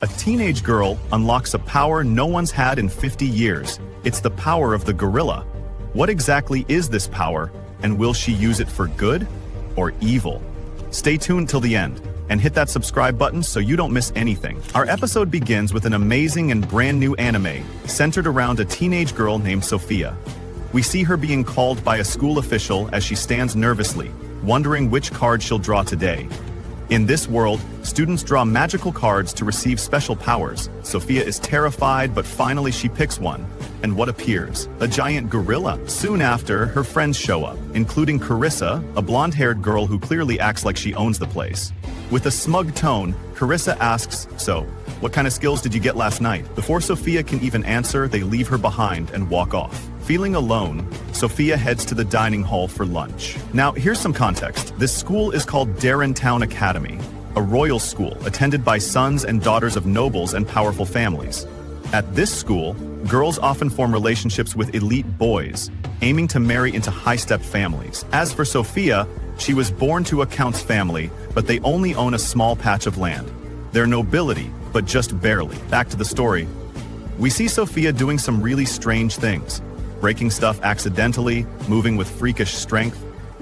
A teenage girl unlocks a power no one's had in 50 years. It's the power of the gorilla. What exactly is this power, and will she use it for good or evil? Stay tuned till the end, and hit that subscribe button so you don't miss anything. Our episode begins with an amazing and brand new anime, centered around a teenage girl named Sophia. We see her being called by a school official as she stands nervously, wondering which card she'll draw today. In this world, students draw magical cards to receive special powers. Sophia is terrified, but finally she picks one. And what appears? A giant gorilla. Soon after, her friends show up, including Carissa, a blonde-haired girl who clearly acts like she owns the place. With a smug tone, Carissa asks, "So, what kind of skills did you get last night?" Before Sophia can even answer, they leave her behind and walk off. Feeling alone, Sophia heads to the dining hall for lunch. Now, here's some context. This school is called Town Academy, a royal school attended by sons and daughters of nobles and powerful families. At this school, girls often form relationships with elite boys, aiming to marry into high-step families. As for Sophia, she was born to a count's family, but they only own a small patch of land. They're nobility, but just barely. Back to the story. We see Sophia doing some really strange things. Breaking stuff accidentally, moving with freakish strength.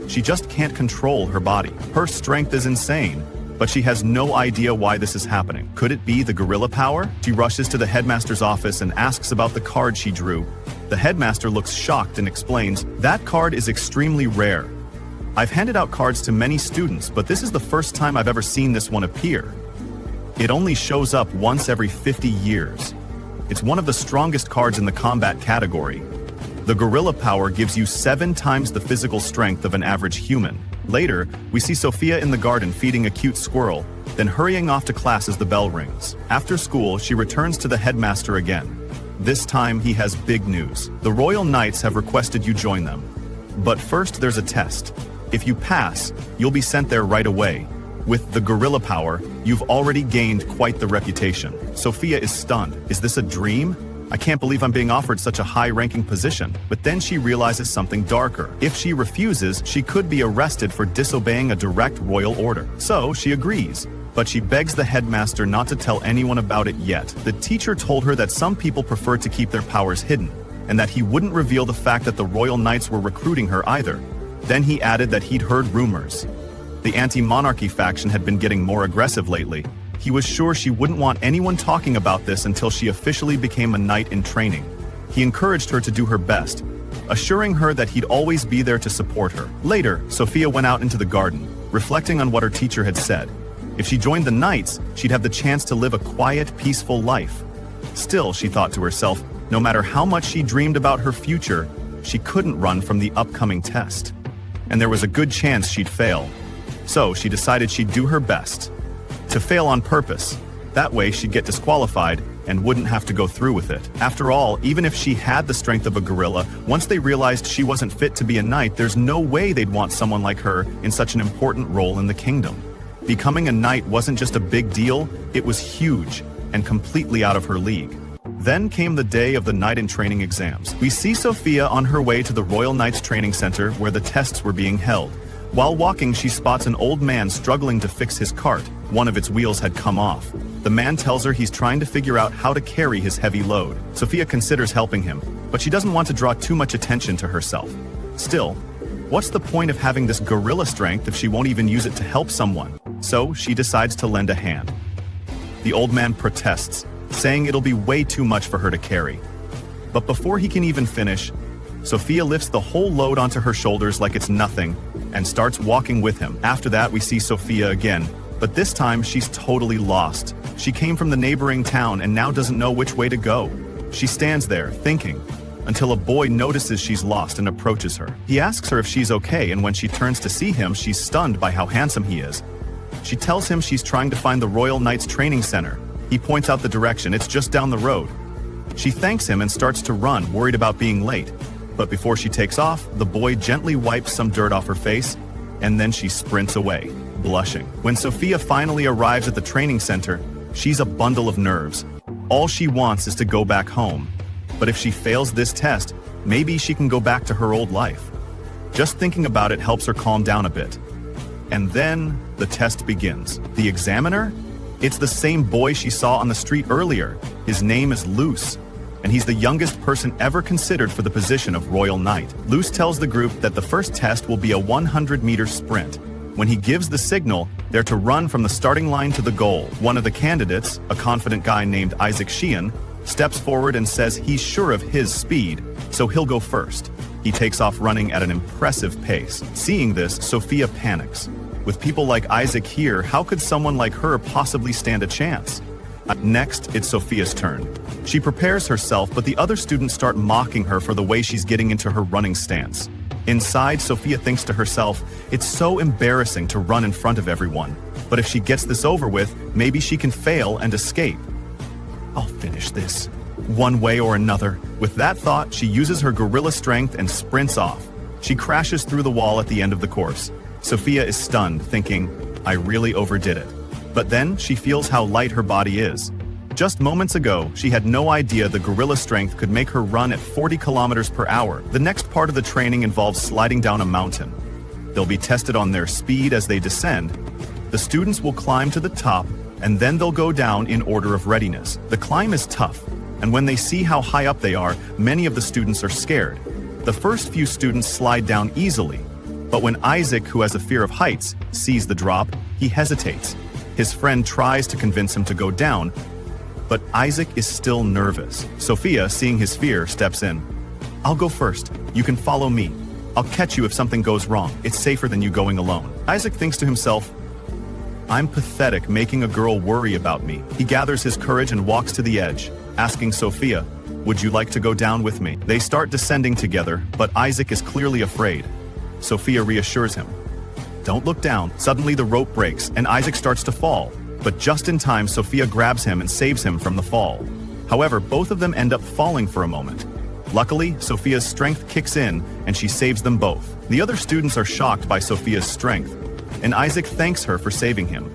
She just can't control her body. Her strength is insane, but she has no idea why this is happening. Could it be the gorilla power? She rushes to the headmaster's office and asks about the card she drew. The headmaster looks shocked and explains, "That card is extremely rare. I've handed out cards to many students, but this is the first time I've ever seen this one appear. It only shows up once every 50 years. It's one of the strongest cards in the combat category. The gorilla power gives you 7 times the physical strength of an average human." Later, we see Sophia in the garden feeding a cute squirrel, then hurrying off to class as the bell rings. After school, she returns to the headmaster again. This time, he has big news. The Royal Knights have requested you join them. But first, there's a test. If you pass, you'll be sent there right away. With the gorilla power, you've already gained quite the reputation. Sophia is stunned. Is this a dream? I can't believe I'm being offered such a high-ranking position. But then she realizes something darker. If she refuses, she could be arrested for disobeying a direct royal order. So she agrees. But she begs the headmaster not to tell anyone about it yet. The teacher told her that some people prefer to keep their powers hidden, and that he wouldn't reveal the fact that the Royal Knights were recruiting her either. Then he added that he'd heard rumors. The anti-monarchy faction had been getting more aggressive lately. He was sure she wouldn't want anyone talking about this until she officially became a knight in training. He encouraged her to do her best, assuring her that he'd always be there to support her. Later, Sophia went out into the garden, reflecting on what her teacher had said. If she joined the knights, she'd have the chance to live a quiet, peaceful life. Still, she thought to herself, no matter how much she dreamed about her future, she couldn't run from the upcoming test. And there was a good chance she'd fail. So she decided she'd do her best. To fail on purpose. That way she'd get disqualified and wouldn't have to go through with it. After all, even if she had the strength of a gorilla, once they realized she wasn't fit to be a knight, there's no way they'd want someone like her in such an important role in the kingdom. Becoming a knight wasn't just a big deal, it was huge and completely out of her league. Then came the day of the knight in training exams. We see Sophia on her way to the Royal Knights Training Center where the tests were being held. While walking, she spots an old man struggling to fix his cart. One of its wheels had come off. The man tells her he's trying to figure out how to carry his heavy load. Sophia considers helping him, but she doesn't want to draw too much attention to herself. Still, what's the point of having this gorilla strength if she won't even use it to help someone? So she decides to lend a hand. The old man protests, saying it'll be way too much for her to carry. But before he can even finish, Sophia lifts the whole load onto her shoulders like it's nothing and starts walking with him. After that, we see Sophia again, but this time she's totally lost. She came from the neighboring town and now doesn't know which way to go. She stands there, thinking, until a boy notices she's lost and approaches her. He asks her if she's okay, and when she turns to see him, she's stunned by how handsome he is. She tells him she's trying to find the Royal Knights Training Center. He points out the direction, it's just down the road. She thanks him and starts to run, worried about being late. But before she takes off, the boy gently wipes some dirt off her face, and then she sprints away, blushing. When Sophia finally arrives at the training center, she's a bundle of nerves. All she wants is to go back home. But if she fails this test, maybe she can go back to her old life. Just thinking about it helps her calm down a bit. And then the test begins. The examiner? It's the same boy she saw on the street earlier. His name is Luce, and he's the youngest person ever considered for the position of Royal Knight. Luce tells the group that the first test will be a 100-meter sprint. When he gives the signal, they're to run from the starting line to the goal. One of the candidates, a confident guy named Ouritsu Kishidan, steps forward and says he's sure of his speed, so he'll go first. He takes off running at an impressive pace. Seeing this, Sophia panics. With people like Isaac here, how could someone like her possibly stand a chance? Next, it's Sophia's turn. She prepares herself, but the other students start mocking her for the way she's getting into her running stance. Inside, Sophia thinks to herself, it's so embarrassing to run in front of everyone. But if she gets this over with, maybe she can fail and escape. I'll finish this, one way or another. With that thought, she uses her gorilla strength and sprints off. She crashes through the wall at the end of the course. Sophia is stunned, thinking, I really overdid it. But then she feels how light her body is. Just moments ago, she had no idea the gorilla strength could make her run at 40 kilometers per hour. The next part of the training involves sliding down a mountain. They'll be tested on their speed as they descend. The students will climb to the top, and then they'll go down in order of readiness. The climb is tough, and when they see how high up they are, many of the students are scared. The first few students slide down easily, but when Isaac, who has a fear of heights, sees the drop, he hesitates. His friend tries to convince him to go down, but Isaac is still nervous. Sophia, seeing his fear, steps in. I'll go first. You can follow me. I'll catch you if something goes wrong. It's safer than you going alone. Isaac thinks to himself, I'm pathetic making a girl worry about me. He gathers his courage and walks to the edge, asking Sophia, would you like to go down with me? They start descending together, but Isaac is clearly afraid. Sophia reassures him. Don't look down. Suddenly the rope breaks and Isaac starts to fall. But just in time, Sophia grabs him and saves him from the fall. However, both of them end up falling for a moment. Luckily, Sophia's strength kicks in and she saves them both. The other students are shocked by Sophia's strength, and Isaac thanks her for saving him.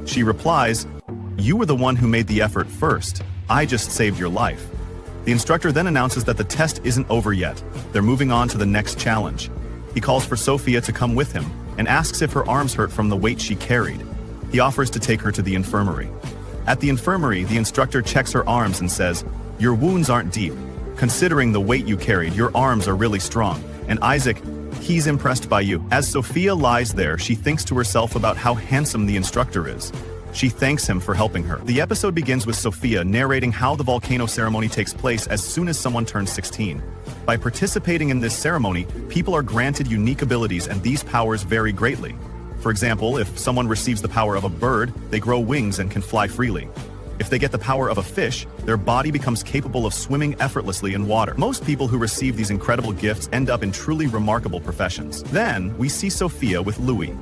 She replies, you were the one who made the effort first. I just saved your life. The instructor then announces that the test isn't over yet. They're moving on to the next challenge. He calls for Sophia to come with him and asks if her arms hurt from the weight she carried. He offers to take her to the infirmary. At the infirmary, the instructor checks her arms and says, your wounds aren't deep. Considering the weight you carried, your arms are really strong. And Isaac, he's impressed by you. As Sophia lies there, she thinks to herself about how handsome the instructor is. She thanks him for helping her. The episode begins with Sophia narrating how the volcano ceremony takes place as soon as someone turns 16. By participating in this ceremony, people are granted unique abilities, and these powers vary greatly. For example, if someone receives the power of a bird, they grow wings and can fly freely. If they get the power of a fish, their body becomes capable of swimming effortlessly in water. Most people who receive these incredible gifts end up in truly remarkable professions. Then, we see Sophia with Louis.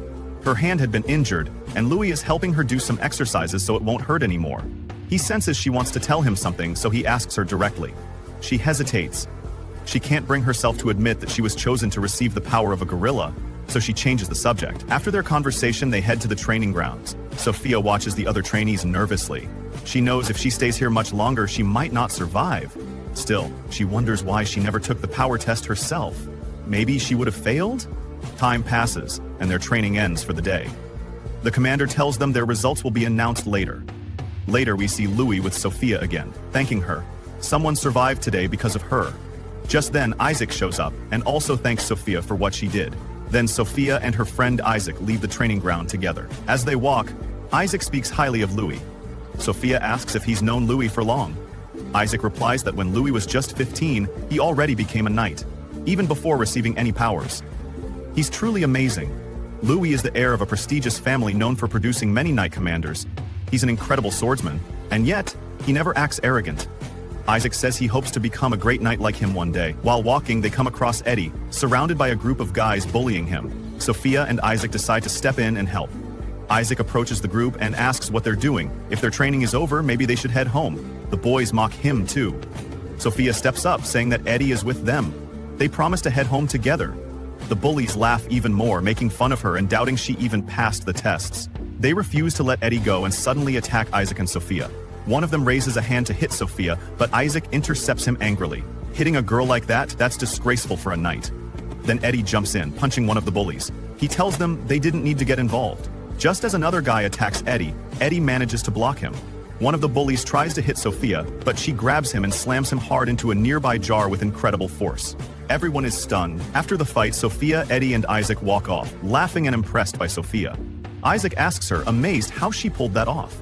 Her hand had been injured, and Louis is helping her do some exercises so it won't hurt anymore. He senses she wants to tell him something, so he asks her directly. She hesitates. She can't bring herself to admit that she was chosen to receive the power of a gorilla, so she changes the subject. After their conversation, they head to the training grounds. Sophia watches the other trainees nervously. She knows if she stays here much longer, she might not survive. Still, she wonders why she never took the power test herself. Maybe she would have failed? Time passes, and their training ends for the day. The commander tells them their results will be announced later. Later, we see Louis with Sophia again, thanking her. Someone survived today because of her. Just then, Isaac shows up and also thanks Sophia for what she did. Then Sophia and her friend Isaac leave the training ground together. As they walk, Isaac speaks highly of Louis. Sophia asks if he's known Louis for long. Isaac replies that when Louis was just 15, he already became a knight, even before receiving any powers. He's truly amazing. Louis is the heir of a prestigious family known for producing many knight commanders. He's an incredible swordsman, and yet, he never acts arrogant. Isaac says he hopes to become a great knight like him one day. While walking, they come across Eddie, surrounded by a group of guys bullying him. Sophia and Isaac decide to step in and help. Isaac approaches the group and asks what they're doing. If their training is over, maybe they should head home. The boys mock him too. Sophia steps up, saying that Eddie is with them. They promise to head home together. The bullies laugh even more, making fun of her and doubting she even passed the tests. They refuse to let Eddie go and suddenly attack Isaac and Sophia. One of them raises a hand to hit Sophia, but Isaac intercepts him angrily. Hitting a girl like that, that's disgraceful for a knight. Then Eddie jumps in, punching one of the bullies. He tells them they didn't need to get involved. Just as another guy attacks Eddie, Eddie manages to block him. One of the bullies tries to hit Sophia, but she grabs him and slams him hard into a nearby jar with incredible force. Everyone is stunned. After the fight, Sophia, Eddie, and Isaac walk off, laughing and impressed by Sophia. Isaac asks her, amazed, how she pulled that off.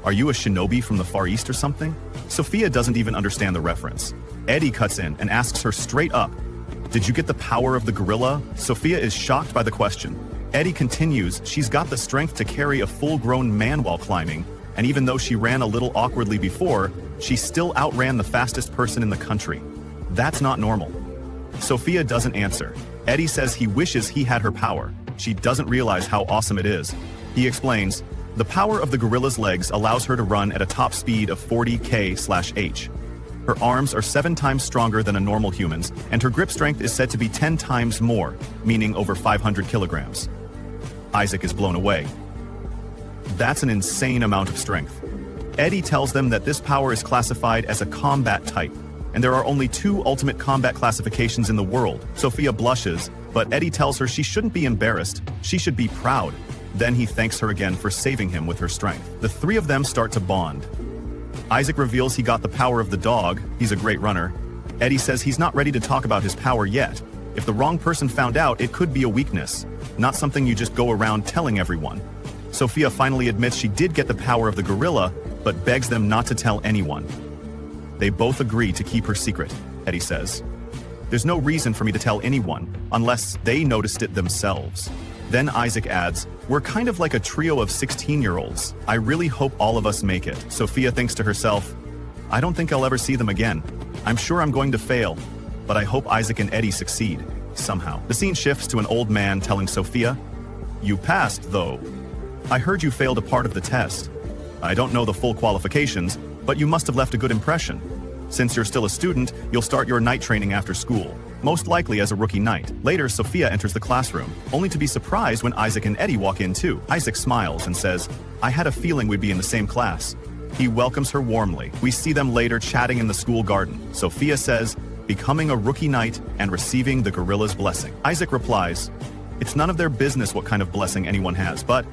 Are you a shinobi from the Far East or something? Sophia doesn't even understand the reference. Eddie cuts in and asks her straight up, did you get the power of the gorilla? Sophia is shocked by the question. Eddie continues, she's got the strength to carry a full-grown man while climbing, and even though she ran a little awkwardly before, she still outran the fastest person in the country. That's not normal. Sophia doesn't answer. Eddie says he wishes he had her power. She doesn't realize how awesome it is. He explains, the power of the gorilla's legs allows her to run at a top speed of 40 km/h. Her arms are 7 times stronger than a normal human's, and her grip strength is said to be 10 times more, meaning over 500 kilograms. Isaac is blown away. That's an insane amount of strength. Eddie tells them that this power is classified as a combat type, and there are only 2 ultimate combat classifications in the world. Sophia blushes, but Eddie tells her she shouldn't be embarrassed, she should be proud. Then he thanks her again for saving him with her strength. The 3 of them start to bond. Isaac reveals he got the power of the dog, he's a great runner. Eddie says he's not ready to talk about his power yet. If the wrong person found out, it could be a weakness, not something you just go around telling everyone. Sophia finally admits she did get the power of the gorilla, but begs them not to tell anyone. They both agree to keep her secret, Eddie says. There's no reason for me to tell anyone, unless they noticed it themselves. Then Isaac adds, we're kind of like a trio of 16-year-olds. I really hope all of us make it. Sophia thinks to herself, I don't think I'll ever see them again. I'm sure I'm going to fail, but I hope Isaac and Eddie succeed, somehow. The scene shifts to an old man telling Sophia, you passed, though. I heard you failed a part of the test. I don't know the full qualifications, but you must have left a good impression. Since you're still a student, you'll start your night training after school, most likely as a rookie knight. Later, Sophia enters the classroom, only to be surprised when Isaac and Eddie walk in too. Isaac smiles and says, I had a feeling we'd be in the same class. He welcomes her warmly. We see them later chatting in the school garden. Sophia says, becoming a rookie knight and receiving the gorilla's blessing. Isaac replies, it's none of their business what kind of blessing anyone has, but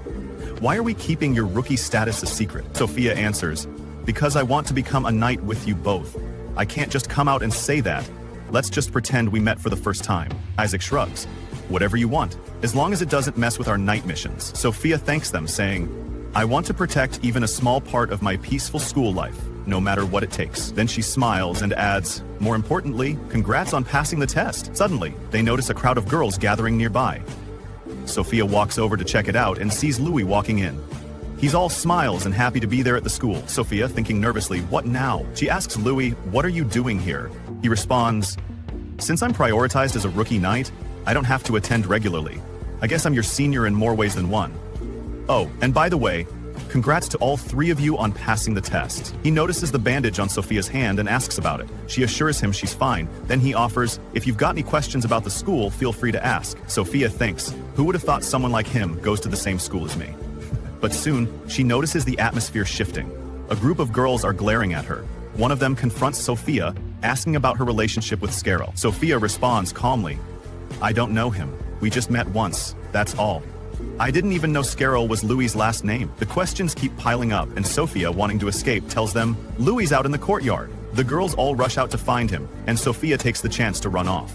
why are we keeping your rookie status a secret? Sophia answers, because I want to become a knight with you both. I can't just come out and say that. Let's just pretend we met for the first time. Isaac shrugs. Whatever you want, as long as it doesn't mess with our night missions. Sophia thanks them, saying, I want to protect even a small part of my peaceful school life, no matter what it takes. Then she smiles and adds, more importantly, congrats on passing the test. Suddenly, they notice a crowd of girls gathering nearby. Sophia walks over to check it out and sees Louis walking in. He's all smiles and happy to be there at the school. Sophia, thinking nervously, what now? She asks Louis, what are you doing here? He responds, since I'm prioritized as a rookie knight, I don't have to attend regularly. I guess I'm your senior in more ways than one. Oh, and by the way, congrats to all 3 of you on passing the test. He notices the bandage on Sophia's hand and asks about it. She assures him she's fine. Then he offers, if you've got any questions about the school, feel free to ask. Sophia thinks, who would have thought someone like him goes to the same school as me? But soon, she notices the atmosphere shifting. A group of girls are glaring at her. One of them confronts Sophia, asking about her relationship with Scarrow. Sophia responds calmly, I don't know him. We just met once, that's all. I didn't even know Scarrow was Louis's last name. The questions keep piling up, and Sophia, wanting to escape, tells them, Louis's out in the courtyard. The girls all rush out to find him, and Sophia takes the chance to run off.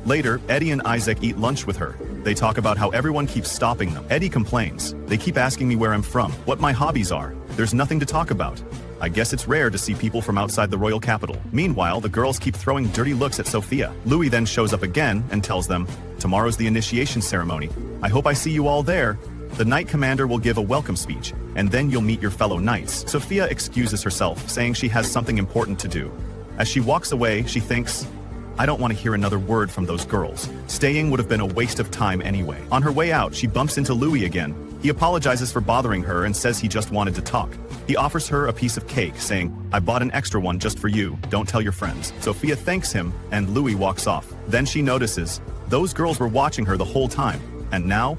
Later, Eddie and Isaac eat lunch with her. They talk about how everyone keeps stopping them. Eddie complains, they keep asking me where I'm from, what my hobbies are. There's nothing to talk about. I guess it's rare to see people from outside the royal capital. Meanwhile, the girls keep throwing dirty looks at Sophia. Louis then shows up again and tells them, tomorrow's the initiation ceremony. I hope I see you all there. The knight commander will give a welcome speech, and then you'll meet your fellow knights. Sophia excuses herself, saying she has something important to do. As she walks away, she thinks, I don't want to hear another word from those girls. Staying would have been a waste of time anyway. On her way out, she bumps into Louis again. He apologizes for bothering her and says he just wanted to talk. He offers her a piece of cake, saying, I bought an extra one just for you. Don't tell your friends. Sophia thanks him, and Louis walks off. Then she notices, those girls were watching her the whole time, and now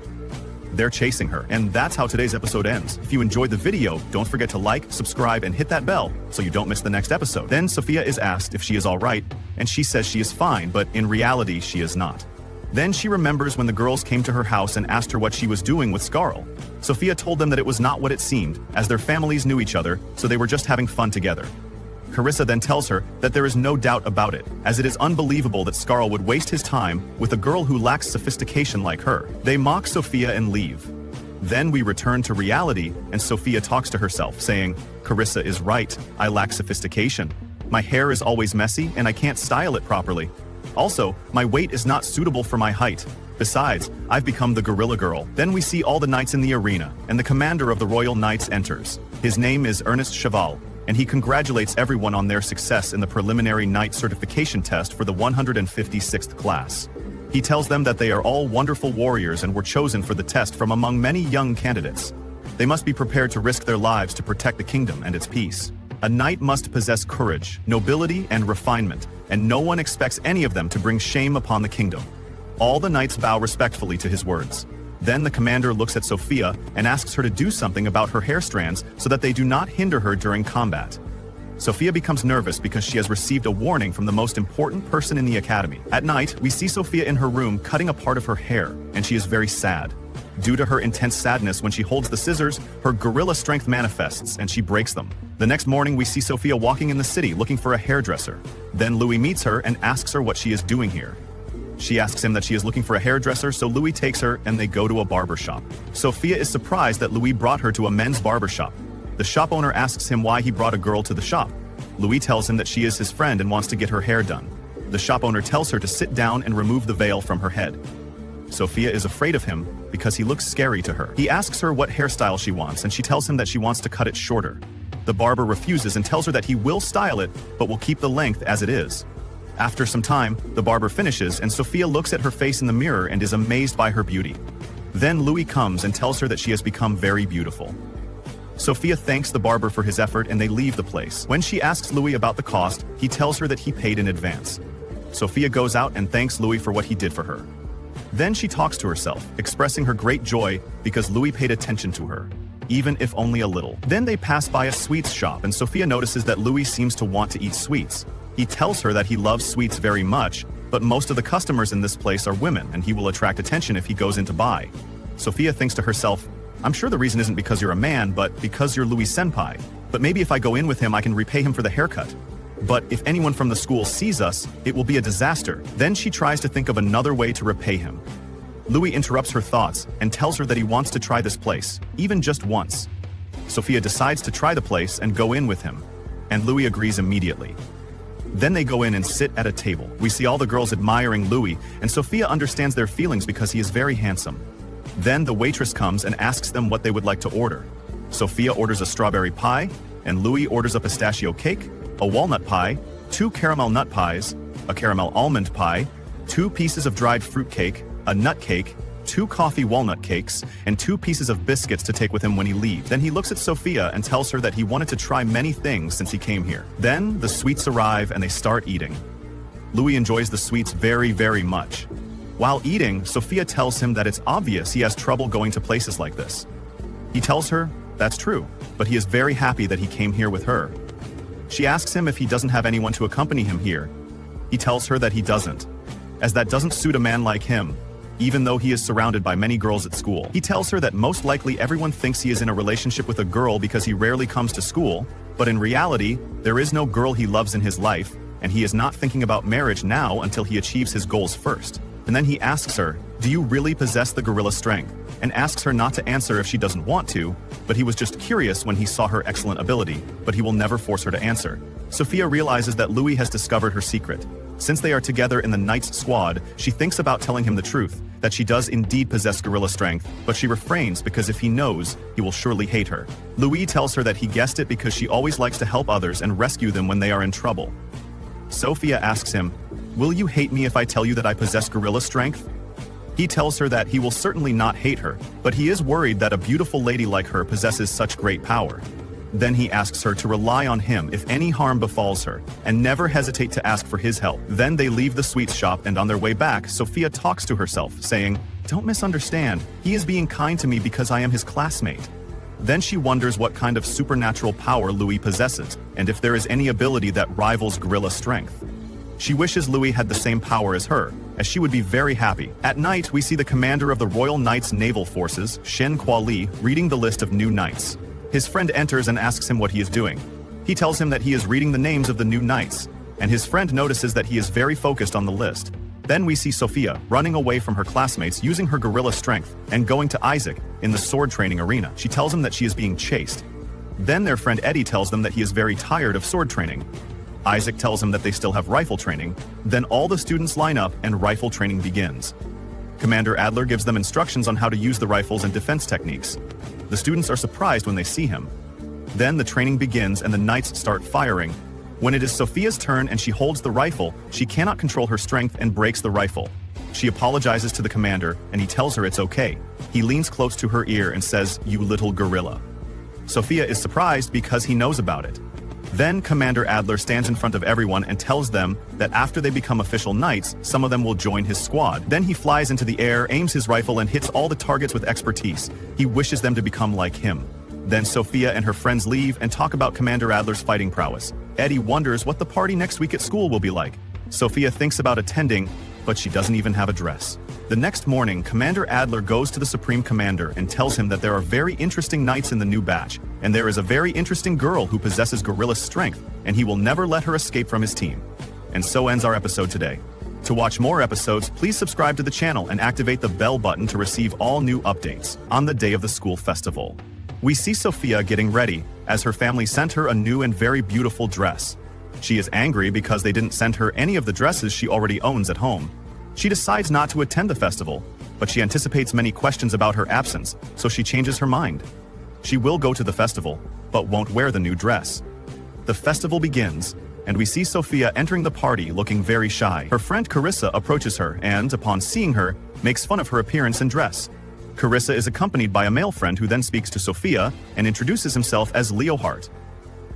they're chasing her. And that's how today's episode ends. If you enjoyed the video, don't forget to like, subscribe, and hit that bell so you don't miss the next episode. Then Sophia is asked if she is all right, and she says she is fine, but in reality, she is not. Then she remembers when the girls came to her house and asked her what she was doing with Scarl. Sophia told them that it was not what it seemed, as their families knew each other, so they were just having fun together. Carissa then tells her that there is no doubt about it, as it is unbelievable that Scarl would waste his time with a girl who lacks sophistication like her. They mock Sophia and leave. Then we return to reality, and Sophia talks to herself, saying, Carissa is right, I lack sophistication. My hair is always messy, and I can't style it properly. Also, my weight is not suitable for my height. Besides, I've become the gorilla girl. Then we see all the knights in the arena, and the commander of the Royal Knights enters. His name is Ernest Cheval, and he congratulates everyone on their success in the preliminary knight certification test for the 156th class. He tells them that they are all wonderful warriors and were chosen for the test from among many young candidates. They must be prepared to risk their lives to protect the kingdom and its peace. A knight must possess courage, nobility, and refinement, and no one expects any of them to bring shame upon the kingdom. All the knights bow respectfully to his words. Then the commander looks at Sophia and asks her to do something about her hair strands so that they do not hinder her during combat. Sophia becomes nervous because she has received a warning from the most important person in the academy. At night, we see Sophia in her room cutting a part of her hair, and she is very sad. Due to her intense sadness, when she holds the scissors, her gorilla strength manifests and she breaks them. The next morning, we see Sophia walking in the city looking for a hairdresser. Then Louis meets her and asks her what she is doing here. She asks him that she is looking for a hairdresser, so Louis takes her and they go to a barber shop. Sophia is surprised that Louis brought her to a men's barber shop. The shop owner asks him why he brought a girl to the shop. Louis tells him that she is his friend and wants to get her hair done. The shop owner tells her to sit down and remove the veil from her head. Sophia is afraid of him because he looks scary to her. He asks her what hairstyle she wants, and she tells him that she wants to cut it shorter. The barber refuses and tells her that he will style it, but will keep the length as it is. After some time, the barber finishes, and Sophia looks at her face in the mirror and is amazed by her beauty. Then Louis comes and tells her that she has become very beautiful. Sophia thanks the barber for his effort and they leave the place. When she asks Louis about the cost, he tells her that he paid in advance. Sophia goes out and thanks Louis for what he did for her. Then she talks to herself, expressing her great joy because Louis paid attention to her, even if only a little. Then they pass by a sweets shop and Sophia notices that Louis seems to want to eat sweets. He tells her that he loves sweets very much, but most of the customers in this place are women and he will attract attention if he goes in to buy. Sophia thinks to herself, I'm sure the reason isn't because you're a man, but because you're Louis' senpai. But maybe if I go in with him, I can repay him for the haircut. But if anyone from the school sees us, it will be a disaster. Then she tries to think of another way to repay him. Louis interrupts her thoughts and tells her that he wants to try this place, even just once. Sophia decides to try the place and go in with him, and Louis agrees immediately. Then they go in and sit at a table. We see all the girls admiring Louis, and Sophia understands their feelings because he is very handsome. Then the waitress comes and asks them what they would like to order. Sophia orders a strawberry pie, and Louis orders a pistachio cake, a walnut pie, 2 caramel nut pies, a caramel almond pie, 2 pieces of dried fruit cake, a nut cake, 2 coffee walnut cakes, and 2 pieces of biscuits to take with him when he leaves. Then he looks at Sophia and tells her that he wanted to try many things since he came here. Then the sweets arrive and they start eating. Louis enjoys the sweets very, very much. While eating, Sophia tells him that it's obvious he has trouble going to places like this. He tells her that's true, but he is very happy that he came here with her. She asks him if he doesn't have anyone to accompany him here. He tells her that he doesn't, as that doesn't suit a man like him, even though he is surrounded by many girls at school. He tells her that most likely everyone thinks he is in a relationship with a girl because he rarely comes to school, but in reality, there is no girl he loves in his life, and he is not thinking about marriage now until he achieves his goals first. And then he asks her, do you really possess the gorilla strength? And asks her not to answer if she doesn't want to, but he was just curious when he saw her excellent ability, but he will never force her to answer. Sophia realizes that Louis has discovered her secret. Since they are together in the Knights squad, she thinks about telling him the truth, that she does indeed possess gorilla strength, but she refrains because if he knows, he will surely hate her. Louis tells her that he guessed it because she always likes to help others and rescue them when they are in trouble. Sophia asks him, will you hate me if I tell you that I possess gorilla strength? He tells her that he will certainly not hate her, but he is worried that a beautiful lady like her possesses such great power. Then he asks her to rely on him if any harm befalls her, and never hesitate to ask for his help. Then they leave the sweets shop, and on their way back, Sophia talks to herself, saying, don't misunderstand, he is being kind to me because I am his classmate. Then she wonders what kind of supernatural power Louis possesses, and if there is any ability that rivals gorilla strength. She wishes Louis had the same power as her, as she would be very happy. At night, we see the commander of the Royal Knights Naval Forces, Shen Kuali, reading the list of new knights. His friend enters and asks him what he is doing. He tells him that he is reading the names of the new knights, and his friend notices that he is very focused on the list. Then we see Sophia running away from her classmates using her gorilla strength and going to Isaac in the sword training arena. She tells him that she is being chased. Then their friend Eddie tells them that he is very tired of sword training. Isaac tells him that they still have rifle training. Then all the students line up and rifle training begins. Commander Adler gives them instructions on how to use the rifles and defense techniques. The students are surprised when they see him. Then the training begins and the knights start firing. When it is Sophia's turn and she holds the rifle, she cannot control her strength and breaks the rifle. She apologizes to the commander and he tells her it's okay. He leans close to her ear and says, "You little gorilla." Sophia is surprised because he knows about it. Then Commander Adler stands in front of everyone and tells them that after they become official knights, some of them will join his squad. Then he flies into the air, aims his rifle, and hits all the targets with expertise. He wishes them to become like him. Then Sophia and her friends leave and talk about Commander Adler's fighting prowess. Eddie wonders what the party next week at school will be like. Sophia thinks about attending, but she doesn't even have a dress. The next morning, Commander Adler goes to the Supreme Commander and tells him that there are very interesting knights in the new batch, and there is a very interesting girl who possesses gorilla strength, and he will never let her escape from his team. And so ends our episode today. To watch more episodes, please subscribe to the channel and activate the bell button to receive all new updates on the day of the school festival. We see Sophia getting ready, as her family sent her a new and very beautiful dress. She is angry because they didn't send her any of the dresses she already owns at home. She decides not to attend the festival, but she anticipates many questions about her absence, so she changes her mind. She will go to the festival, but won't wear the new dress. The festival begins, and we see Sophia entering the party looking very shy. Her friend Carissa approaches her and, upon seeing her, makes fun of her appearance and dress. Carissa is accompanied by a male friend who then speaks to Sophia and introduces himself as Leohart.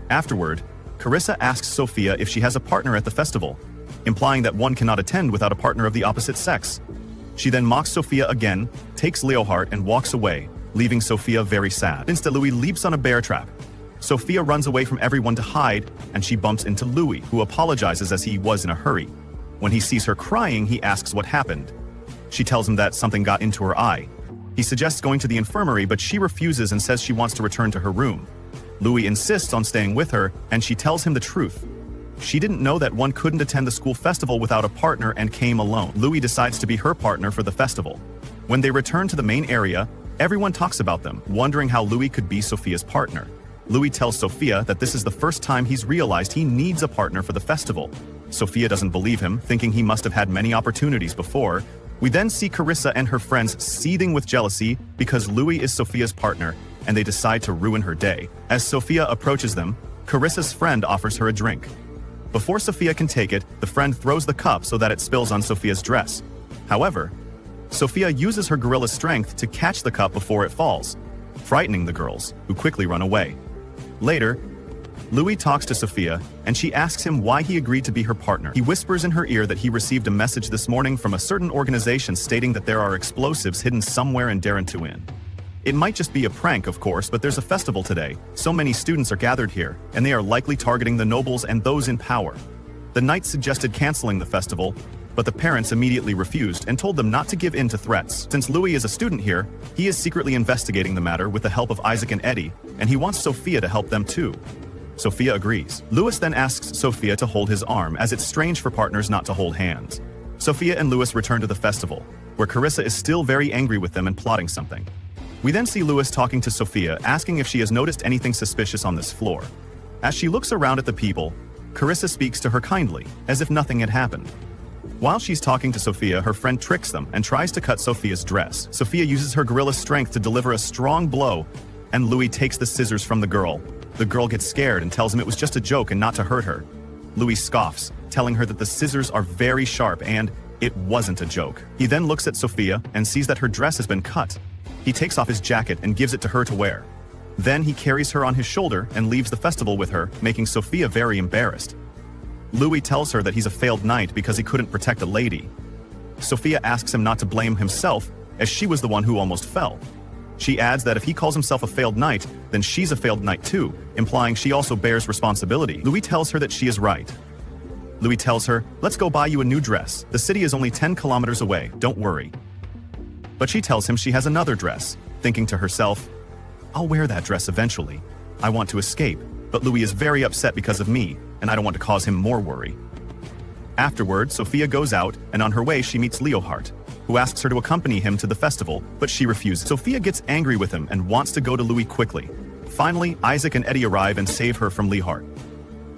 Afterward, Carissa asks Sophia if she has a partner at the festival, implying that one cannot attend without a partner of the opposite sex. She then mocks Sophia again, takes Leohart and walks away, leaving Sophia very sad. Instead, Louis leaps on a bear trap. Sophia runs away from everyone to hide, and she bumps into Louis, who apologizes as he was in a hurry. When he sees her crying, he asks what happened. She tells him that something got into her eye. He suggests going to the infirmary, but she refuses and says she wants to return to her room. Louis insists on staying with her, and she tells him the truth. She didn't know that one couldn't attend the school festival without a partner and came alone. Louis decides to be her partner for the festival. When they return to the main area, everyone talks about them, wondering how Louis could be Sophia's partner. Louis tells Sophia that this is the first time he's realized he needs a partner for the festival. Sophia doesn't believe him, thinking he must have had many opportunities before. We then see Carissa and her friends seething with jealousy because Louis is Sophia's partner, and they decide to ruin her day. As Sophia approaches them, Carissa's friend offers her a drink. Before Sophia can take it, the friend throws the cup so that it spills on Sophia's dress. However, Sophia uses her gorilla strength to catch the cup before it falls, frightening the girls, who quickly run away. Later, Louis talks to Sophia, and she asks him why he agreed to be her partner. He whispers in her ear that he received a message this morning from a certain organization stating that there are explosives hidden somewhere in Darentuin. It might just be a prank, of course, but there's a festival today. So many students are gathered here, and they are likely targeting the nobles and those in power. The knights suggested canceling the festival, but the parents immediately refused and told them not to give in to threats. Since Louis is a student here, he is secretly investigating the matter with the help of Isaac and Eddie, and he wants Sophia to help them too. Sophia agrees. Louis then asks Sophia to hold his arm, as it's strange for partners not to hold hands. Sophia and Louis return to the festival, where Carissa is still very angry with them and plotting something. We then see Louis talking to Sophia, asking if she has noticed anything suspicious on this floor. As she looks around at the people, Carissa speaks to her kindly, as if nothing had happened. While she's talking to Sophia, her friend tricks them and tries to cut Sophia's dress. Sophia uses her gorilla strength to deliver a strong blow, and Louis takes the scissors from the girl. The girl gets scared and tells him it was just a joke and not to hurt her. Louis scoffs, telling her that the scissors are very sharp and it wasn't a joke. He then looks at Sophia and sees that her dress has been cut. He takes off his jacket and gives it to her to wear. Then he carries her on his shoulder and leaves the festival with her, making Sophia very embarrassed. Louis tells her that he's a failed knight because he couldn't protect a lady. Sophia asks him not to blame himself, as she was the one who almost fell. She adds that if he calls himself a failed knight, then she's a failed knight too, implying she also bears responsibility. Louis tells her that she is right. Louis tells her, "Let's go buy you a new dress. The city is only 10 kilometers away, don't worry." But she tells him she has another dress, thinking to herself, "I'll wear that dress eventually. I want to escape, but Louis is very upset because of me, and I don't want to cause him more worry." Afterward, Sophia goes out, and on her way she meets Leonhardt, who asks her to accompany him to the festival, but she refuses. Sophia gets angry with him and wants to go to Louis quickly. Finally, Isaac and Eddie arrive and save her from Leonhardt.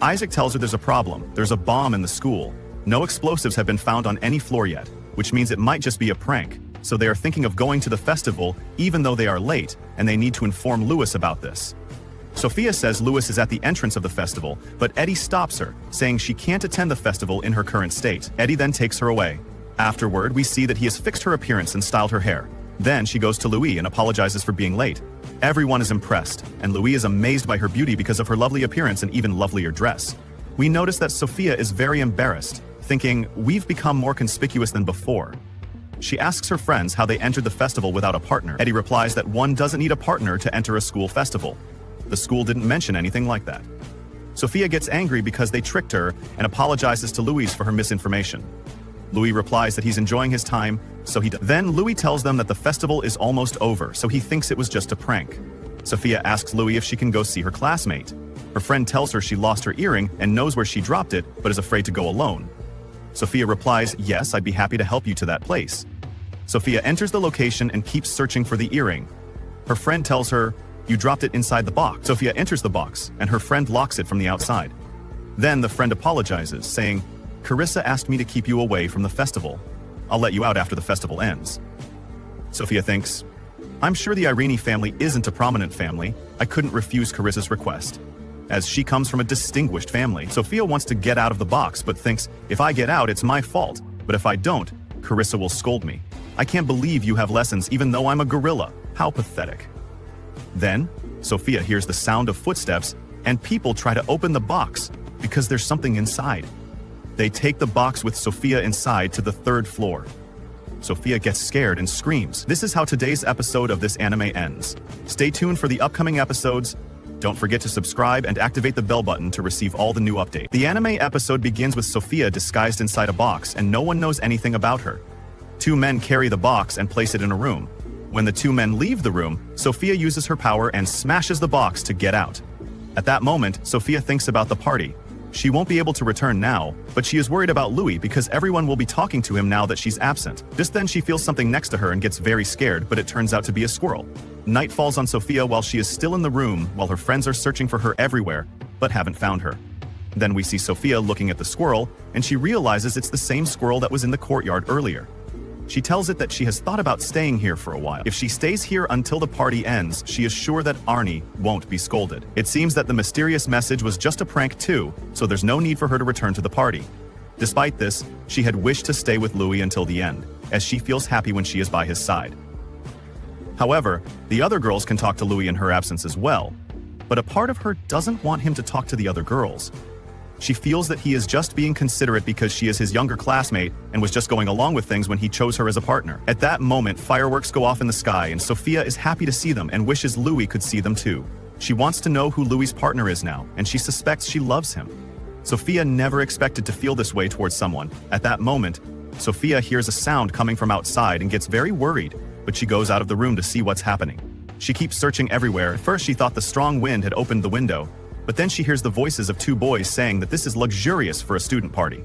Isaac tells her there's a problem. There's a bomb in the school. No explosives have been found on any floor yet, which means it might just be a prank. So they are thinking of going to the festival even though they are late, and they need to inform Louis about this. Sophia says Louis is at the entrance of the festival, but Eddie stops her, saying she can't attend the festival in her current state. Eddie then takes her away. Afterward, we see that he has fixed her appearance and styled her hair. Then she goes to Louis and apologizes for being late. Everyone is impressed, and Louis is amazed by her beauty because of her lovely appearance and even lovelier dress. We notice that Sophia is very embarrassed, thinking, "We've become more conspicuous than before." She asks her friends how they entered the festival without a partner. Eddie replies that one doesn't need a partner to enter a school festival. The school didn't mention anything like that. Sophia gets angry because they tricked her and apologizes to Louis for her misinformation. Louis replies that he's enjoying his time, so he does. Then Louis tells them that the festival is almost over, so he thinks it was just a prank. Sophia asks Louis if she can go see her classmate. Her friend tells her she lost her earring and knows where she dropped it, but is afraid to go alone. Sophia replies, "Yes, I'd be happy to help you to that place." Sophia enters the location and keeps searching for the earring. Her friend tells her, "You dropped it inside the box." Sophia enters the box, and her friend locks it from the outside. Then the friend apologizes, saying, "Carissa asked me to keep you away from the festival. I'll let you out after the festival ends." Sophia thinks, "I'm sure the Irene family isn't a prominent family. I couldn't refuse Carissa's request, as she comes from a distinguished family." Sophia wants to get out of the box, but thinks, "If I get out, it's my fault. But if I don't, Carissa will scold me. I can't believe you have lessons even though I'm a gorilla. How pathetic." Then, Sophia hears the sound of footsteps, and people try to open the box because there's something inside. They take the box with Sophia inside to the 3rd floor. Sophia gets scared and screams. This is how today's episode of this anime ends. Stay tuned for the upcoming episodes. Don't forget to subscribe and activate the bell button to receive all the new updates. The anime episode begins with Sophia disguised inside a box, and no one knows anything about her. 2 men carry the box and place it in a room. When the 2 men leave the room, Sophia uses her power and smashes the box to get out. At that moment, Sophia thinks about the party. She won't be able to return now, but she is worried about Louis because everyone will be talking to him now that she's absent. Just then she feels something next to her and gets very scared, but it turns out to be a squirrel. Night falls on Sophia while she is still in the room, while her friends are searching for her everywhere, but haven't found her. Then we see Sophia looking at the squirrel, and she realizes it's the same squirrel that was in the courtyard earlier. She tells it that she has thought about staying here for a while. If she stays here until the party ends, she is sure that Arnie won't be scolded. It seems that the mysterious message was just a prank too, so there's no need for her to return to the party. Despite this, she had wished to stay with Louis until the end, as she feels happy when she is by his side. However, the other girls can talk to Louis in her absence as well, but a part of her doesn't want him to talk to the other girls. She feels that he is just being considerate because she is his younger classmate and was just going along with things when he chose her as a partner. At that moment, fireworks go off in the sky and Sophia is happy to see them and wishes Louis could see them too. She wants to know who Louis's partner is now, and she suspects she loves him. Sophia never expected to feel this way towards someone. At that moment, Sophia hears a sound coming from outside and gets very worried, but she goes out of the room to see what's happening. She keeps searching everywhere. At first she thought the strong wind had opened the window, but then she hears the voices of 2 boys saying that this is luxurious for a student party.